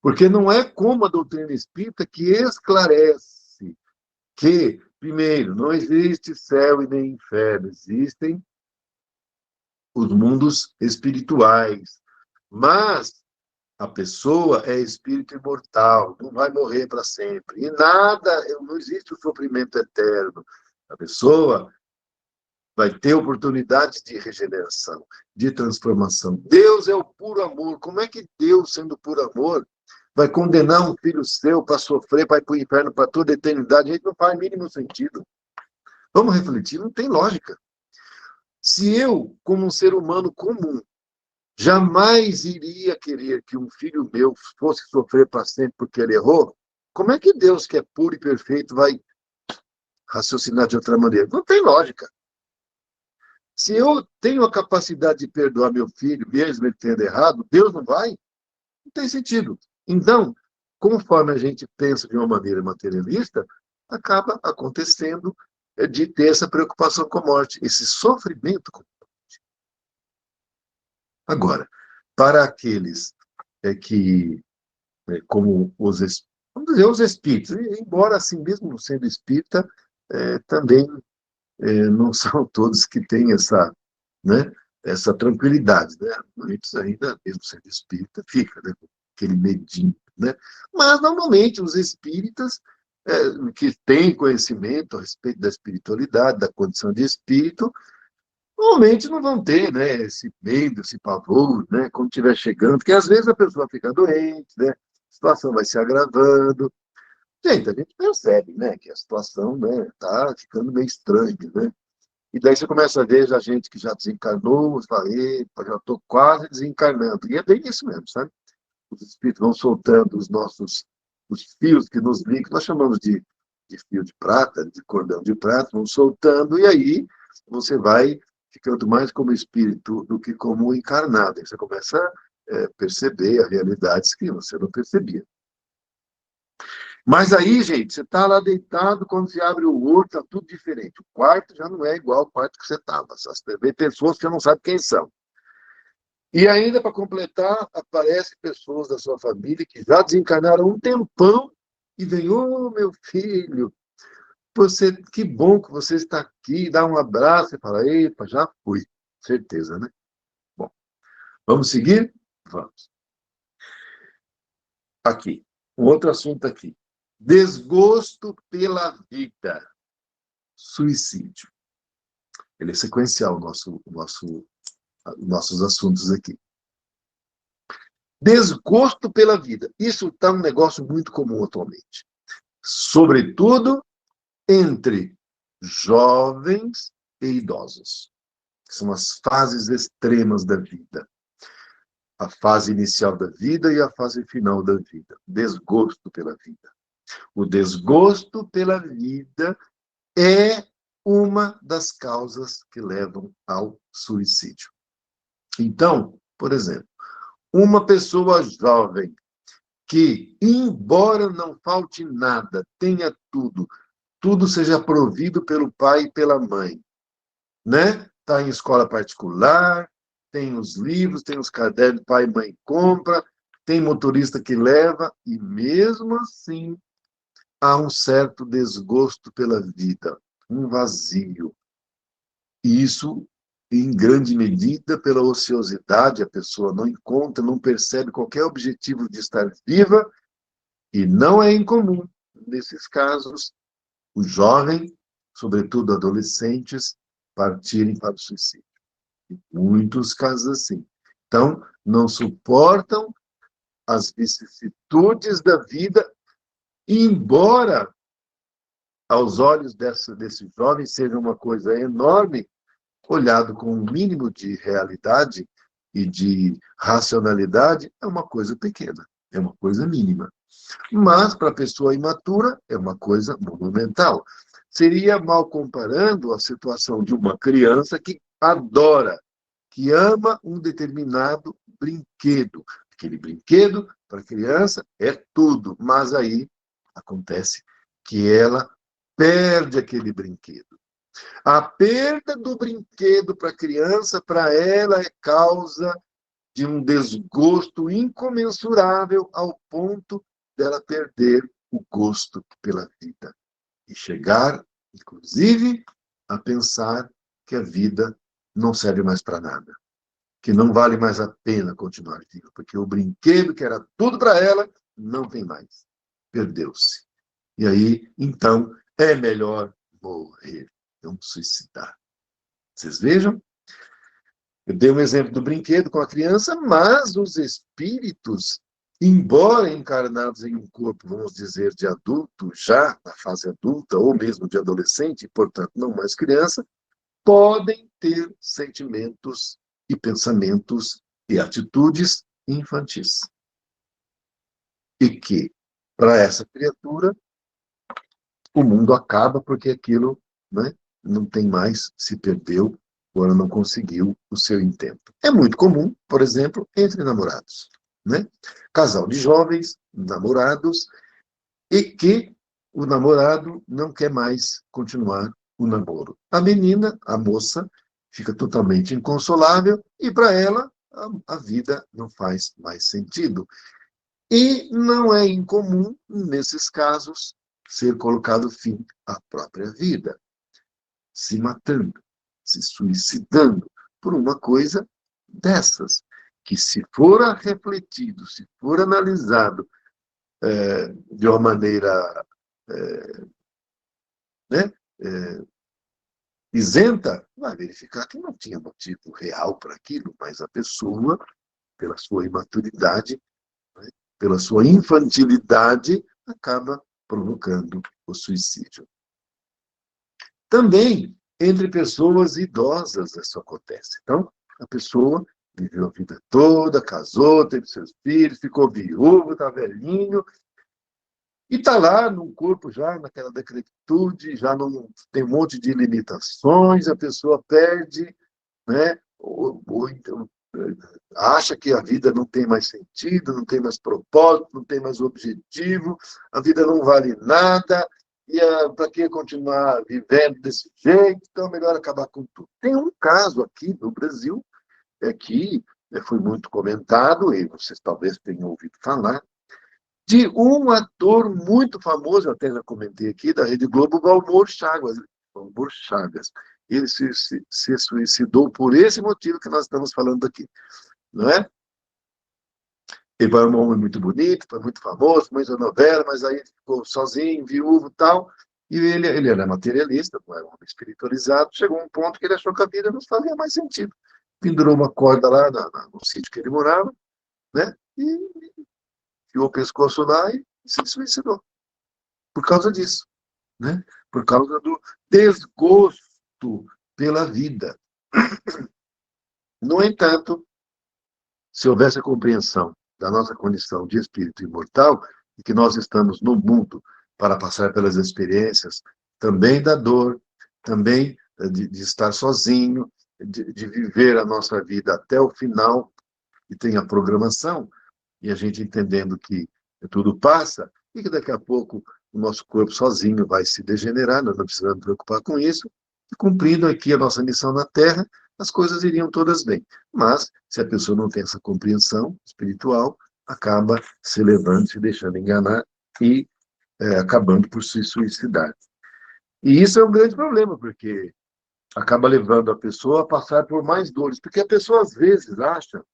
Porque não é como a doutrina espírita que esclarece que, primeiro, não existe céu e nem inferno, existem os mundos espirituais. Mas a pessoa é espírito imortal, não vai morrer para sempre. E nada, não existe o sofrimento eterno. A pessoa vai ter oportunidades de regeneração, de transformação. Deus é o puro amor. Como é que Deus, sendo puro amor, vai condenar um filho seu para sofrer, para ir para o inferno para toda a eternidade? A gente não faz mínimo sentido. Vamos refletir, não tem lógica. Se eu, como um ser humano comum, jamais iria querer que um filho meu fosse sofrer para sempre porque ele errou, como é que Deus, que é puro e perfeito, vai raciocinar de outra maneira? Não tem lógica. Se eu tenho a capacidade de perdoar meu filho, mesmo ele tendo errado, Deus não vai? Não tem sentido. Então, conforme a gente pensa de uma maneira materialista, acaba acontecendo de ter essa preocupação com a morte, esse sofrimento com a morte. Agora, para aqueles que, como vamos dizer, os espíritos, embora assim mesmo sendo espírita, também não são todos que têm né, essa tranquilidade, né? Muitos ainda, mesmo sendo espírita, fica, né, com aquele medinho, né? Mas, normalmente, os espíritas que têm conhecimento a respeito da espiritualidade, da condição de espírito, normalmente não vão ter, né, esse medo, esse pavor, né, quando estiver chegando, porque às vezes a pessoa fica doente, né, a situação vai se agravando. Gente, a gente percebe, né, que a situação, né, tá ficando meio estranha, né? E daí você começa a ver a gente que já desencarnou, você fala, epa, já estou quase desencarnando. E é bem isso mesmo, sabe? Os espíritos vão soltando os fios que nos ligam, que nós chamamos de fio de prata, de cordão de prata, vão soltando, e aí você vai ficando mais como espírito do que como encarnado. Aí você começa a perceber as realidades que você não percebia. Mas aí, gente, você está lá deitado, quando você abre o olho, está tudo diferente. O quarto já não é igual ao quarto que você estava. Você vê pessoas que você não sabe quem são. E ainda, para completar, aparecem pessoas da sua família que já desencarnaram um tempão e vem, ô, meu filho, que bom que você está aqui, dá um abraço e fala, epa, já fui. Certeza, né? Bom, vamos seguir? Vamos. aqui, um outro assunto aqui. Desgosto pela vida. Suicídio. Ele é sequencial, nossos assuntos aqui. Desgosto pela vida. Isso está um negócio muito comum atualmente. Sobretudo entre jovens e idosos. São as fases extremas da vida. A fase inicial da vida e a fase final da vida. Desgosto pela vida. O desgosto pela vida é uma das causas que levam ao suicídio. Então, por exemplo, uma pessoa jovem que, embora não falte nada, tenha tudo, tudo seja provido pelo pai e pela mãe, né? Está em escola particular, tem os livros, tem os cadernos, pai e mãe compra, tem motorista que leva, e mesmo assim há um certo desgosto pela vida, um vazio. E isso, em grande medida, pela ociosidade, a pessoa não encontra, não percebe qualquer objetivo de estar viva, e não é incomum, nesses casos, o jovem, sobretudo adolescentes, partirem para o suicídio. Em muitos casos assim. Então, não suportam as vicissitudes da vida, embora aos olhos desse jovem seja uma coisa enorme, olhado com um mínimo de realidade e de racionalidade, é uma coisa pequena, é uma coisa mínima. Mas, para a pessoa imatura, é uma coisa monumental. Seria mal comparando a situação de uma criança que adora, que ama um determinado brinquedo. Aquele brinquedo, para a criança, é tudo, mas aí acontece que ela perde aquele brinquedo. A perda do brinquedo para a criança, para ela, é causa de um desgosto incomensurável ao ponto dela perder o gosto pela vida. E chegar, inclusive, a pensar que a vida não serve mais para nada. Que não vale mais a pena continuar viva, porque o brinquedo que era tudo para ela, não tem mais. Perdeu-se. E aí, então, é melhor morrer, não suicidar. Vocês vejam? Eu dei um exemplo do brinquedo com a criança, mas os espíritos, embora encarnados em um corpo, vamos dizer, de adulto, já na fase adulta, ou mesmo de adolescente, portanto, não mais criança, podem ter sentimentos e pensamentos e atitudes infantis. E que, para essa criatura, o mundo acaba porque aquilo, né, não tem mais, se perdeu, ou ela não conseguiu o seu intento. É muito comum, por exemplo, entre namorados, né? Casal de jovens, namorados, e que o namorado não quer mais continuar o namoro. A menina, a moça, fica totalmente inconsolável e para ela a vida não faz mais sentido. E não é incomum, nesses casos, ser colocado fim à própria vida, se matando, se suicidando por uma coisa dessas, que se for refletido, se for analisado de uma maneira né, isenta, vai verificar que não tinha motivo real para aquilo, mas a pessoa, pela sua imaturidade, né, pela sua infantilidade, acaba provocando o suicídio. Também, entre pessoas idosas, isso acontece. Então, a pessoa viveu a vida toda, casou, teve seus filhos, ficou viúvo, está velhinho, e está lá num corpo já, naquela decrepitude, já não tem um monte de limitações, a pessoa perde, né? Ou então acha que a vida não tem mais sentido, não tem mais propósito, não tem mais objetivo, a vida não vale nada, e para que continuar vivendo desse jeito? Então é melhor acabar com tudo. Tem um caso aqui no Brasil, que foi muito comentado, e vocês talvez tenham ouvido falar, de um ator muito famoso, eu até já comentei aqui, da Rede Globo, Valmor Chagas. Valmor Chagas. Ele se suicidou por esse motivo que nós estamos falando aqui. Não é? Ele era um homem muito bonito, foi muito famoso, muita novela, mas aí ficou sozinho, viúvo e tal. E ele era materialista, não era um homem espiritualizado. Chegou um ponto que ele achou que a vida não fazia mais sentido. Pendurou uma corda lá no sítio que ele morava, né? E enfiou o pescoço lá e se suicidou. Por causa disso, né? Por causa do desgosto pela vida. No entanto, se houvesse a compreensão da nossa condição de espírito imortal e que nós estamos no mundo para passar pelas experiências também da dor, também de estar sozinho, de viver a nossa vida até o final, e tem a programação, e a gente entendendo que tudo passa, e que daqui a pouco o nosso corpo sozinho vai se degenerar, nós não precisamos nos preocupar com isso, e cumprindo aqui a nossa missão na Terra, as coisas iriam todas bem. Mas, se a pessoa não tem essa compreensão espiritual, acaba se levando, se deixando enganar e acabando por se suicidar. E isso é um grande problema, porque acaba levando a pessoa a passar por mais dores, porque a pessoa às vezes acha,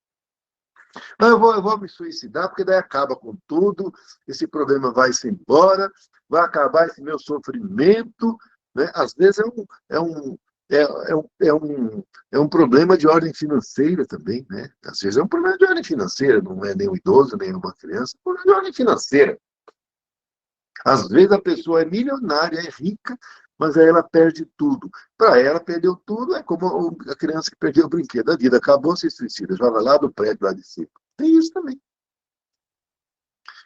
não, eu vou me suicidar, porque daí acaba com tudo, esse problema vai se embora, vai acabar esse meu sofrimento, né? Às vezes é um problema de ordem financeira também, né? Às vezes é um problema de ordem financeira, não é nem um idoso, nem uma criança, é um problema de ordem financeira. Às vezes a pessoa é milionária, é rica, mas aí ela perde tudo. Para ela, perdeu tudo, é como a criança que perdeu o brinquedo. A vida acabou, se suicida, joga lá do prédio, lá de cima. Tem isso também.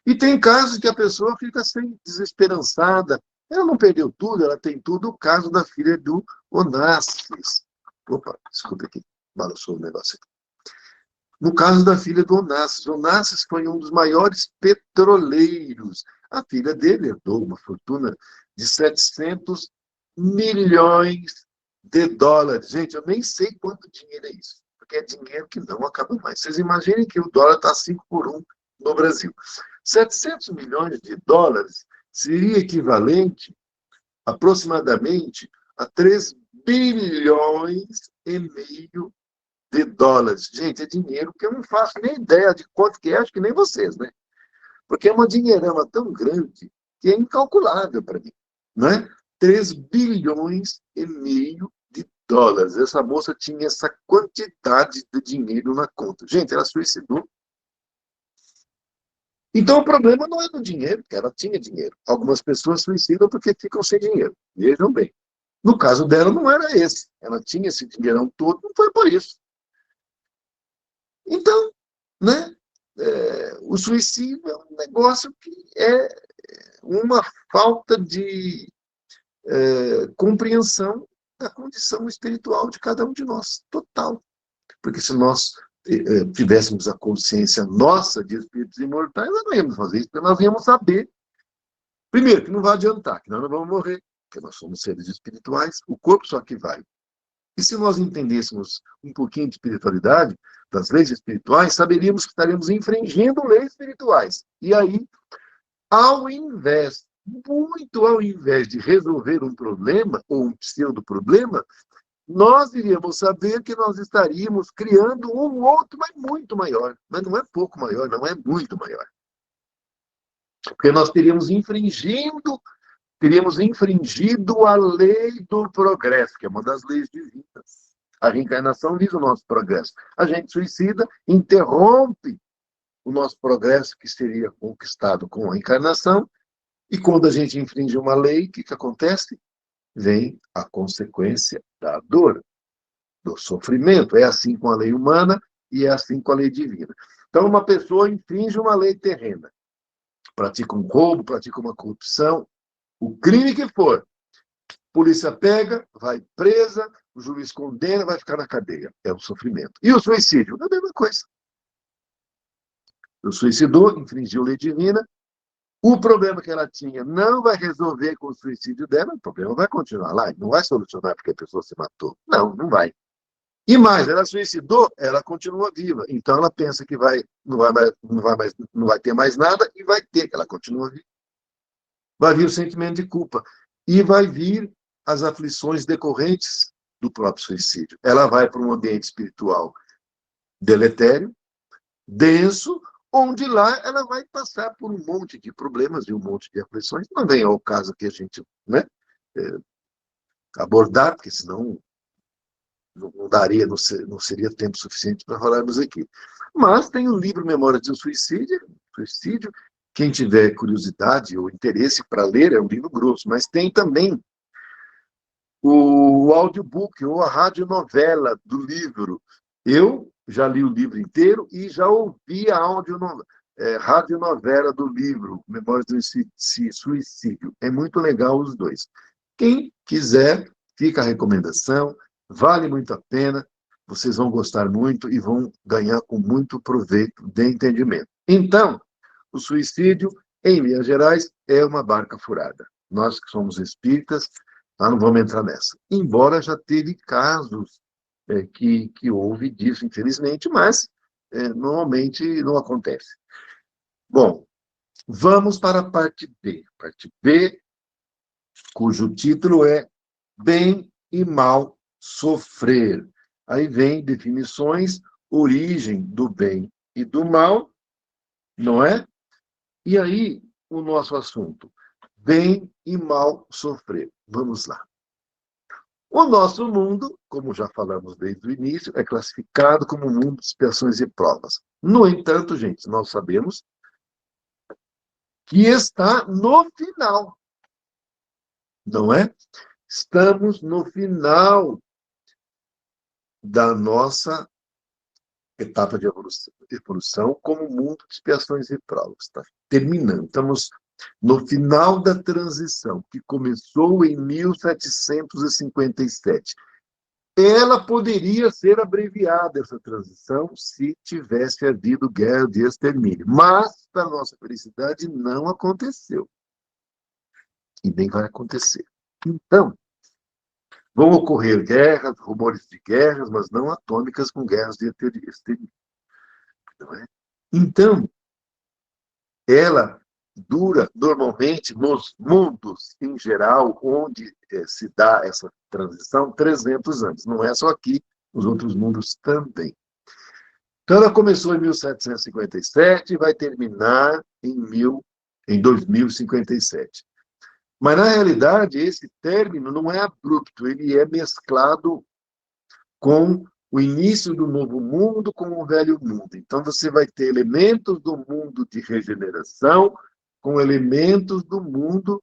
E tem casos que a pessoa fica sem desesperançada. Ela não perdeu tudo, ela tem tudo. O caso da filha do Onassis. Opa, desculpa aqui, balançou o negócio aqui. No caso da filha do Onassis. Onassis foi um dos maiores petroleiros. A filha dele herdou uma fortuna de 700 milhões de dólares. Gente, eu nem sei quanto dinheiro é isso, porque é dinheiro que não acaba mais. Vocês imaginem que o dólar está 5 por 1 no Brasil. 700 milhões de dólares seria equivalente, aproximadamente, a 3 bilhões e meio de dólares. Gente, é dinheiro que eu não faço nem ideia de quanto que é, acho que nem vocês, né? Porque é uma dinheirama tão grande que é incalculável para mim, não é? 3 bilhões e meio de dólares. Essa moça tinha essa quantidade de dinheiro na conta. Gente, ela suicidou. Então, o problema não é do dinheiro, porque ela tinha dinheiro. Algumas pessoas suicidam porque ficam sem dinheiro. Vejam bem. No caso dela, não era esse. Ela tinha esse dinheirão todo, não foi por isso. Então, né? O suicídio é um negócio que é uma falta de compreensão da condição espiritual de cada um de nós, total. Porque se nós tivéssemos a consciência nossa de espíritos imortais, nós não íamos fazer isso, porque nós íamos saber, primeiro, que não vai adiantar, que nós não vamos morrer, porque nós somos seres espirituais, o corpo só que vai. E se nós entendêssemos um pouquinho de espiritualidade, das leis espirituais, saberíamos que estaremos infringindo leis espirituais. E aí, muito ao invés de resolver um problema, ou um pseudo-problema, nós iríamos saber que nós estaríamos criando um outro, mas muito maior. Mas não é pouco maior, não é muito maior. Porque nós teríamos infringido a lei do progresso, que é uma das leis divinas. A reencarnação visa o nosso progresso. A gente suicida, interrompe o nosso progresso que seria conquistado com a encarnação, e quando a gente infringe uma lei, o que acontece? Vem a consequência da dor, do sofrimento. É assim com a lei humana e é assim com a lei divina. Então, uma pessoa infringe uma lei terrena, pratica um roubo, pratica uma corrupção, o crime que for, polícia pega, vai presa, o juiz condena, vai ficar na cadeia. É o sofrimento. E o suicídio? É a mesma coisa. O suicidou, infringiu a lei divina, o problema que ela tinha não vai resolver com o suicídio dela, o problema vai continuar lá, não vai solucionar porque a pessoa se matou. Não, não vai. E mais, ela suicidou, ela continua viva. Então ela pensa que não vai ter mais nada e vai ter, que ela continua viva. Vai vir o sentimento de culpa. E vai vir as aflições decorrentes do próprio suicídio. Ela vai para um ambiente espiritual deletério, denso, onde lá ela vai passar por um monte de problemas e um monte de aflições. Não vem ao caso que a gente, né, abordar, porque senão não daria, não seria tempo suficiente para falarmos aqui. Mas tem o livro Memórias de um Suicídio. Quem tiver curiosidade ou interesse para ler, é um livro grosso, mas tem também o audiobook ou a radionovela do livro. Eu já li o livro inteiro e já ouvi a radionovela do livro Memórias de um Suicídio. É muito legal os dois. Quem quiser, fica a recomendação, vale muito a pena, vocês vão gostar muito e vão ganhar com muito proveito de entendimento. Então, o suicídio, em Minas Gerais, é uma barca furada. Nós que somos espíritas, não vamos entrar nessa. Embora já teve casos que houve disso, infelizmente, mas normalmente não acontece. Bom, vamos para a parte B. Parte B, cujo título é Bem e Mal Sofrer. Aí vem definições, origem do bem e do mal, não é? E aí, o nosso assunto, bem e mal sofrer. Vamos lá. O nosso mundo, como já falamos desde o início, é classificado como um mundo de expiações e provas. No entanto, gente, nós sabemos que está no final, não é? Estamos no final da nossa etapa de evolução como mundo de expiações e provas. Está terminando. Estamos no final da transição, que começou em 1757. Ela poderia ser abreviada, essa transição, se tivesse havido guerra de extermínio. Mas, para nossa felicidade, não aconteceu. E nem vai acontecer. Então, vão ocorrer guerras, rumores de guerras, mas não atômicas com guerras de extermínio. Não é? Então, ela dura, normalmente, nos mundos em geral, onde se dá essa transição, 300 anos. Não é só aqui, nos outros mundos também. Então, ela começou em 1757 e vai terminar em 2057. Mas, na realidade, esse término não é abrupto, ele é mesclado com o início do novo mundo com o velho mundo. Então, você vai ter elementos do mundo de regeneração com elementos do mundo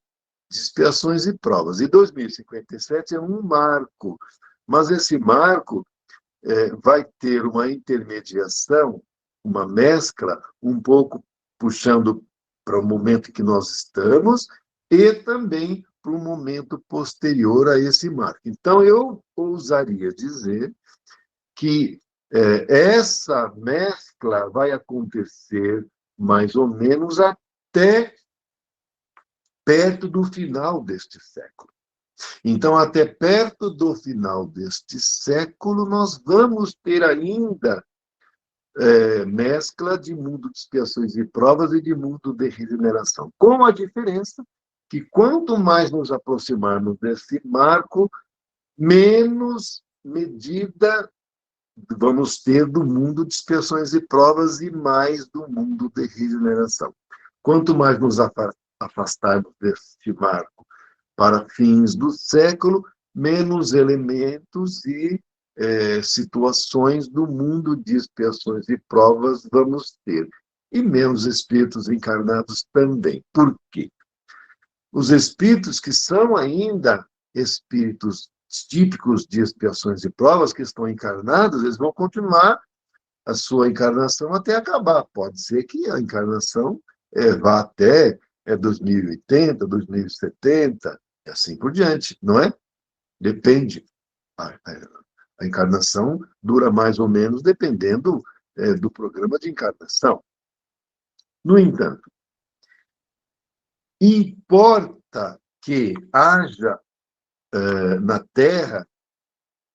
de expiações e provas. E 2057 é um marco, mas esse marco vai ter uma intermediação, uma mescla, um pouco puxando para o momento em que nós estamos e também para um momento posterior a esse marco. Então, eu ousaria dizer que essa mescla vai acontecer mais ou menos até perto do final deste século. Então, até perto do final deste século, nós vamos ter ainda mescla de mundo de expiações e provas e de mundo de regeneração. Com a diferença que quanto mais nos aproximarmos desse marco, menos medida vamos ter do mundo de expiações e provas e mais do mundo de regeneração. Quanto mais nos afastarmos deste marco para fins do século, menos elementos e situações do mundo de expiações e provas vamos ter. E menos espíritos encarnados também. Por quê? Os espíritos que são ainda espíritos típicos de expiações e provas, que estão encarnados, eles vão continuar a sua encarnação até acabar. Pode ser que a encarnação vá até 2080, 2070, e assim por diante, não é? Depende. A encarnação dura mais ou menos dependendo do programa de encarnação. No entanto, importa que haja na Terra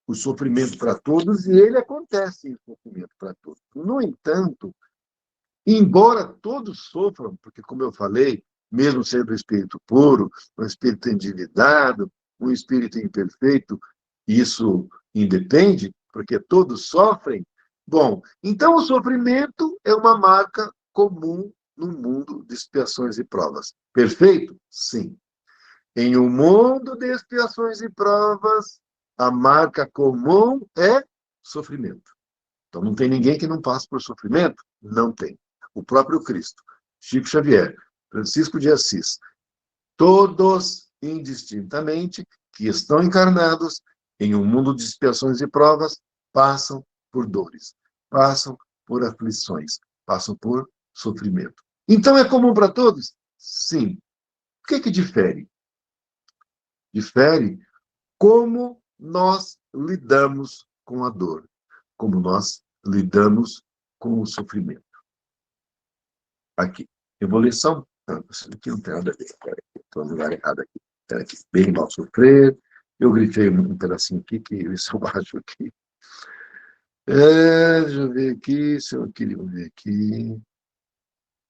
o sofrimento para todos, e ele acontece em sofrimento para todos. No entanto, embora todos sofram, porque, como eu falei, mesmo sendo um espírito puro, um espírito endividado, um espírito imperfeito, isso independe, porque todos sofrem. Bom, então o sofrimento é uma marca comum no mundo de expiações e provas. Perfeito? Sim. Em um mundo de expiações e provas, a marca comum é sofrimento. Então, não tem ninguém que não passe por sofrimento? Não tem. O próprio Cristo, Chico Xavier, Francisco de Assis, todos indistintamente que estão encarnados em um mundo de expiações e provas, passam por dores, passam por aflições, passam por sofrimento. Então, é comum para todos? Sim. O que difere? Difere como nós lidamos com a dor, como nós lidamos com o sofrimento. Aqui, eu vou ler só. Isso aqui não tem nada a ver. Estou no lugar errado aqui. Espera aqui. Bem mal sofrer. Eu grifei um pedacinho aqui, que isso eu acho aqui. Deixa eu ver aqui, se eu queria ver aqui.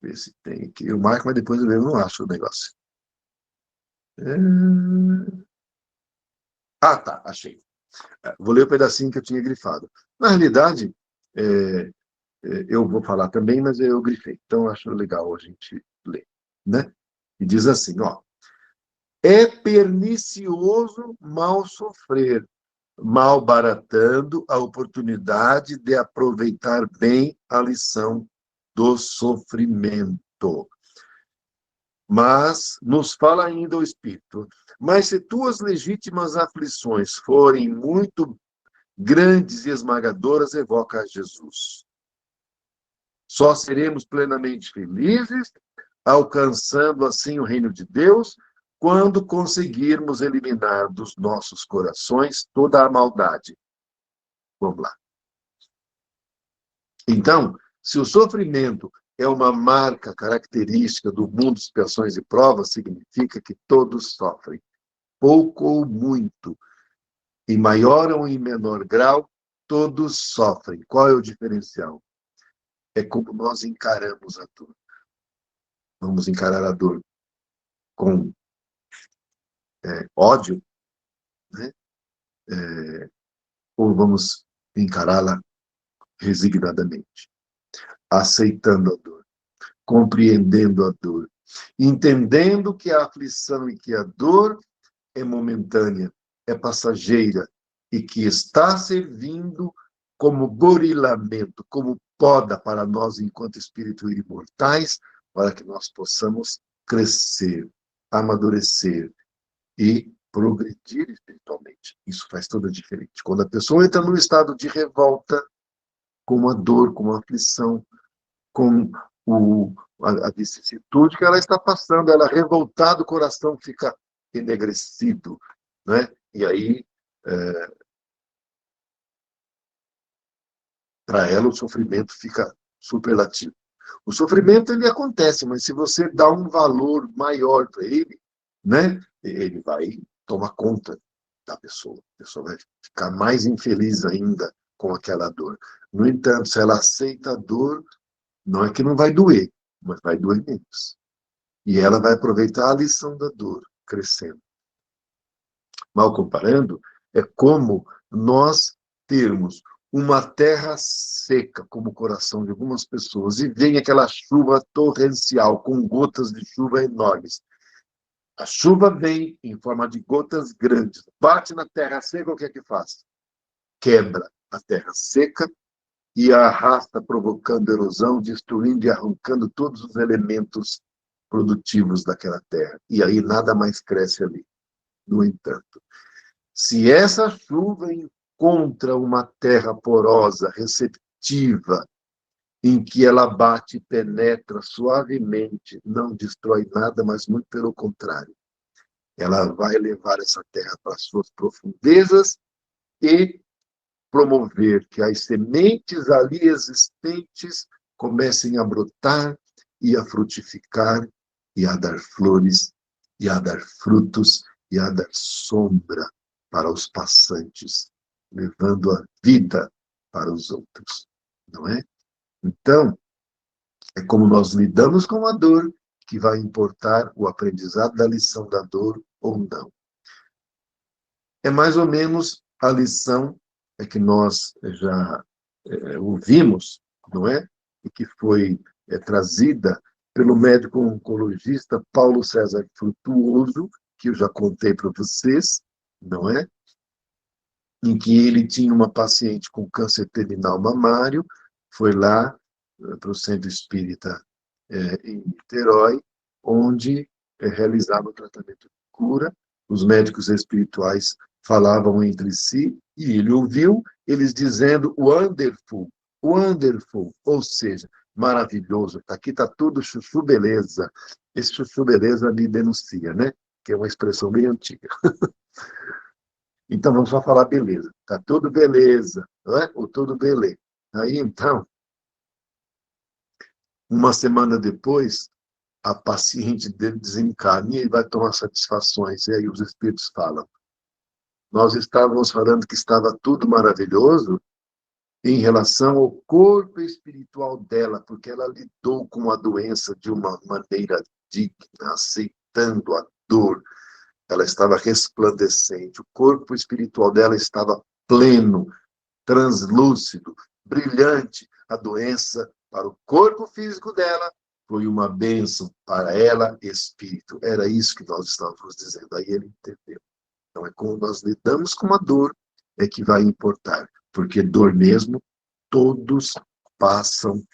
Ver se tem aqui. Eu marco, mas depois eu não acho o negócio. Tá, achei. Vou ler o pedacinho que eu tinha grifado. Na realidade, eu vou falar também, mas eu grifei. Então, acho legal a gente ler, né? E diz assim, ó. É pernicioso mal sofrer, malbaratando a oportunidade de aproveitar bem a lição do sofrimento. Mas, nos fala ainda o Espírito, mas se tuas legítimas aflições forem muito grandes e esmagadoras, evoca a Jesus. Só seremos plenamente felizes, alcançando assim o reino de Deus, quando conseguirmos eliminar dos nossos corações toda a maldade. Vamos lá. Então, se o sofrimento é uma marca característica do mundo de expiações e provas, significa que todos sofrem, pouco ou muito, em maior ou em menor grau, todos sofrem. Qual é o diferencial? É como nós encaramos a dor. Vamos encarar a dor com ódio, né? Ou vamos encará-la resignadamente, aceitando a dor, compreendendo a dor, entendendo que a aflição e que a dor é momentânea, é passageira e que está servindo como burilamento, como poda para nós enquanto espíritos imortais, para que nós possamos crescer, amadurecer e progredir espiritualmente. Isso faz toda a diferença. Quando a pessoa entra num estado de revolta, com a dor, com a aflição, com a vicissitude que ela está passando, ela revoltada, o coração fica enegrecido, né? E aí, para ela, o sofrimento fica superlativo. O sofrimento, ele acontece, mas se você dá um valor maior para ele, né? Ele vai tomar conta da pessoa. A pessoa vai ficar mais infeliz ainda com aquela dor. No entanto, se ela aceita a dor, não é que não vai doer, mas vai doer menos. E ela vai aproveitar a lição da dor, crescendo. Mal comparando, é como nós termos uma terra seca, como o coração de algumas pessoas, e vem aquela chuva torrencial, com gotas de chuva enormes. A chuva vem em forma de gotas grandes, bate na terra seca, o que é que faz? Quebra a terra seca e a arrasta, provocando erosão, destruindo e arrancando todos os elementos produtivos daquela terra. E aí nada mais cresce ali. No entanto, se essa chuva encontra uma terra porosa, receptiva, em que ela bate e penetra suavemente, não destrói nada, mas muito pelo contrário. Ela vai levar essa terra para as suas profundezas e promover que as sementes ali existentes comecem a brotar e a frutificar e a dar flores e a dar frutos e a dar sombra para os passantes, levando a vida para os outros, não é? Então, é como nós lidamos com a dor que vai importar o aprendizado da lição da dor ou não. É mais ou menos a lição que nós já ouvimos, não é? E que foi trazida pelo médico oncologista Paulo César Frutuoso, que eu já contei para vocês, não é? Em que ele tinha uma paciente com câncer terminal mamário, foi lá para o Centro Espírita em Niterói, onde realizava o tratamento de cura. Os médicos espirituais falavam entre si, e ele ouviu eles dizendo wonderful, wonderful, ou seja, maravilhoso, aqui está tudo chuchu beleza. Esse chuchu beleza me denuncia, né? Que é uma expressão bem antiga. Então, vamos só falar beleza. Está tudo beleza, não é? Ou tudo beleza. Aí, então, uma semana depois, a paciente dele desencarna e ele vai tomar satisfações. E aí os espíritos falam, nós estávamos falando que estava tudo maravilhoso em relação ao corpo espiritual dela, porque ela lidou com a doença de uma maneira digna, aceitando a dor. Ela estava resplandecente, o corpo espiritual dela estava pleno, translúcido, brilhante. A doença para o corpo físico dela foi uma bênção para ela, espírito. Era isso que nós estávamos dizendo. Aí ele entendeu. Então, é como nós lidamos com a dor, é que vai importar. Porque dor mesmo, todos passam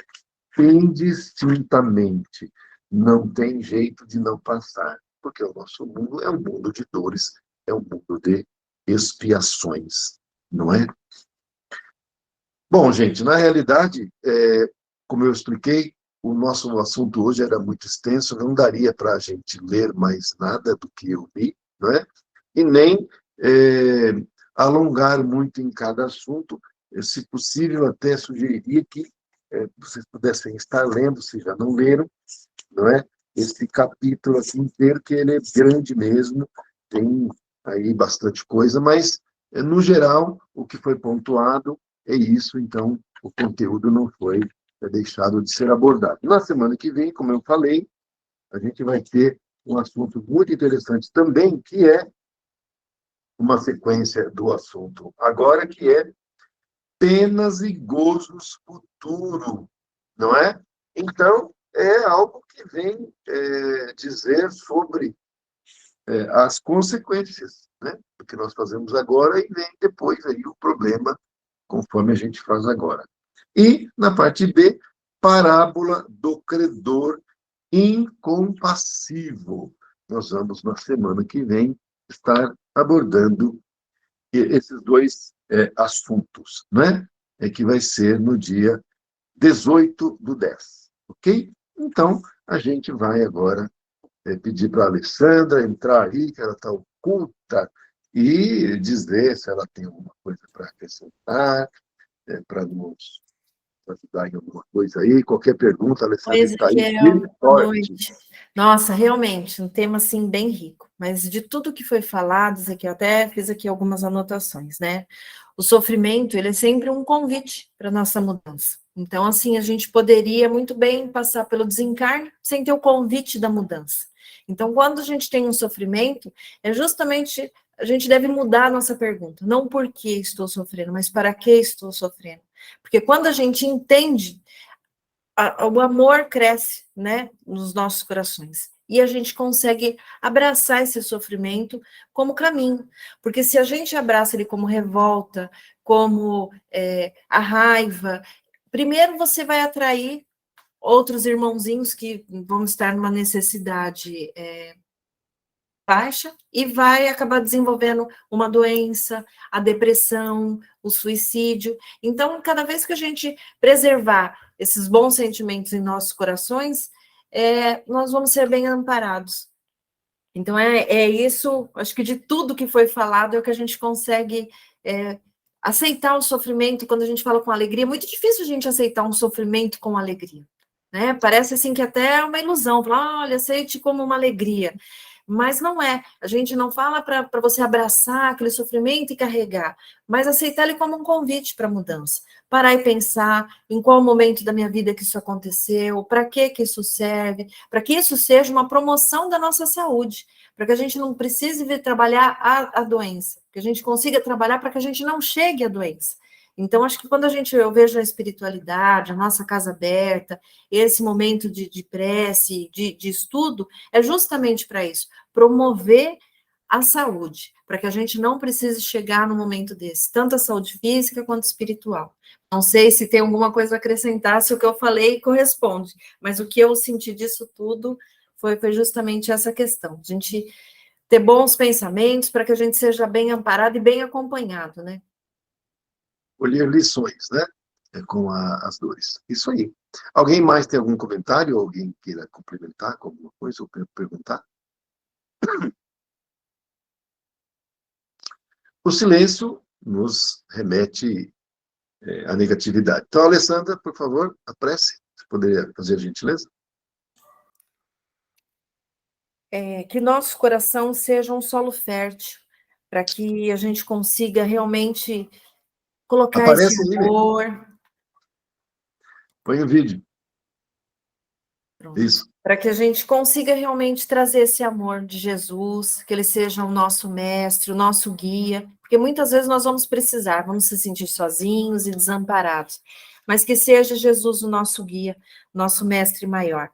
indistintamente. Não tem jeito de não passar. Porque o nosso mundo é um mundo de dores, é um mundo de expiações, não é? Bom, gente, na realidade, como eu expliquei, o nosso assunto hoje era muito extenso, não daria para a gente ler mais nada do que eu li, não é? E nem alongar muito em cada assunto. Se possível, até sugeriria que vocês pudessem estar lendo, se já não leram, não é? Esse capítulo aqui inteiro, que ele é grande mesmo, tem aí bastante coisa, mas, no geral, o que foi pontuado é isso, então o conteúdo não foi deixado de ser abordado. Na semana que vem, como eu falei, a gente vai ter um assunto muito interessante também, que é uma sequência do assunto agora, que é penas e gozos futuro, não é? Então, é algo que vem dizer sobre as consequências, né, do que nós fazemos agora, e vem depois aí o problema, conforme a gente faz agora. E, na parte B, parábola do credor incompassivo. Nós vamos, na semana que vem, estar abordando esses dois assuntos, né? Que vai ser no dia 18/10, ok? Então, a gente vai agora pedir para a Alessandra entrar aí, que ela está oculta, e dizer se ela tem alguma coisa para acrescentar, para nos ajudar em alguma coisa aí. Qualquer pergunta, a Alessandra Oi, está aí Ezequiel, firme e boa forte. noite. Nossa, realmente, um tema, assim, bem rico. Mas de tudo que foi falado, Ezequiel, até fiz aqui algumas anotações, né? O sofrimento, ele é sempre um convite para a nossa mudança. Então, assim, a gente poderia muito bem passar pelo desencarne sem ter o convite da mudança. Então, quando a gente tem um sofrimento, é justamente, a gente deve mudar a nossa pergunta. Não por que estou sofrendo, mas para que estou sofrendo. Porque quando a gente entende, o amor cresce, né, nos nossos corações. E a gente consegue abraçar esse sofrimento como caminho. Porque se a gente abraça ele como revolta, como a raiva, primeiro você vai atrair outros irmãozinhos que vão estar numa necessidade baixa e vai acabar desenvolvendo uma doença, a depressão, o suicídio. Então, cada vez que a gente preservar esses bons sentimentos em nossos corações, nós vamos ser bem amparados. Então, é isso, acho que de tudo que foi falado, é o que a gente consegue aceitar o sofrimento. Quando a gente fala com alegria, é muito difícil a gente aceitar um sofrimento com alegria, né? Parece assim que até é uma ilusão, falar, olha, aceite como uma alegria. Mas não é, a gente não fala para você abraçar aquele sofrimento e carregar, mas aceitar ele como um convite para a mudança. Parar e pensar em qual momento da minha vida que isso aconteceu, para que isso serve, para que isso seja uma promoção da nossa saúde, para que a gente não precise vir trabalhar a doença, que a gente consiga trabalhar para que a gente não chegue à doença. Então, acho que quando eu vejo a espiritualidade, a nossa casa aberta, esse momento de prece, de estudo, é justamente para isso, promover a saúde, para que a gente não precise chegar no momento desse, tanto a saúde física quanto espiritual. Não sei se tem alguma coisa a acrescentar, se o que eu falei corresponde, mas o que eu senti disso tudo foi justamente essa questão, a gente ter bons pensamentos para que a gente seja bem amparado e bem acompanhado, né? Colher lições, né? Com as dores. Isso aí. Alguém mais tem algum comentário? Ou alguém queira complementar com alguma coisa ou perguntar? O silêncio nos remete à negatividade. Então, Alessandra, por favor, a prece. Você poderia fazer a gentileza? Que nosso coração seja um solo fértil, para que a gente consiga realmente colocar esse Aparece aí, né? amor. Põe o vídeo. Pronto. Isso. Para que a gente consiga realmente trazer esse amor de Jesus, que ele seja o nosso mestre, o nosso guia, porque muitas vezes nós vamos precisar, vamos se sentir sozinhos e desamparados, mas que seja Jesus o nosso guia, nosso mestre maior.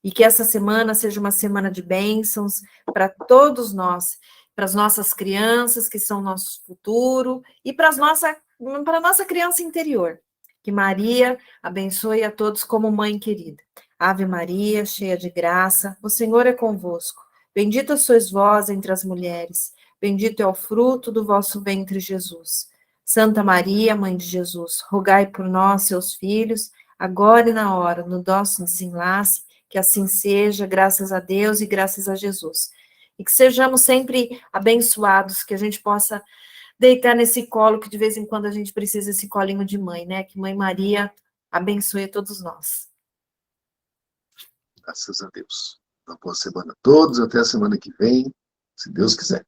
E que essa semana seja uma semana de bênçãos para todos nós, para as nossas crianças, que são nosso futuro, e para a nossa criança interior. Que Maria abençoe a todos como mãe querida. Ave Maria, cheia de graça, o Senhor é convosco. Bendita sois vós entre as mulheres, bendito é o fruto do vosso ventre, Jesus. Santa Maria, Mãe de Jesus, rogai por nós, seus filhos, agora e na hora, no nosso desenlace, que assim seja, graças a Deus e graças a Jesus. E que sejamos sempre abençoados, que a gente possa deitar nesse colo, que de vez em quando a gente precisa desse colinho de mãe, né? Que Mãe Maria abençoe a todos nós. Graças a Deus. Uma boa semana a todos, até a semana que vem, se Deus quiser.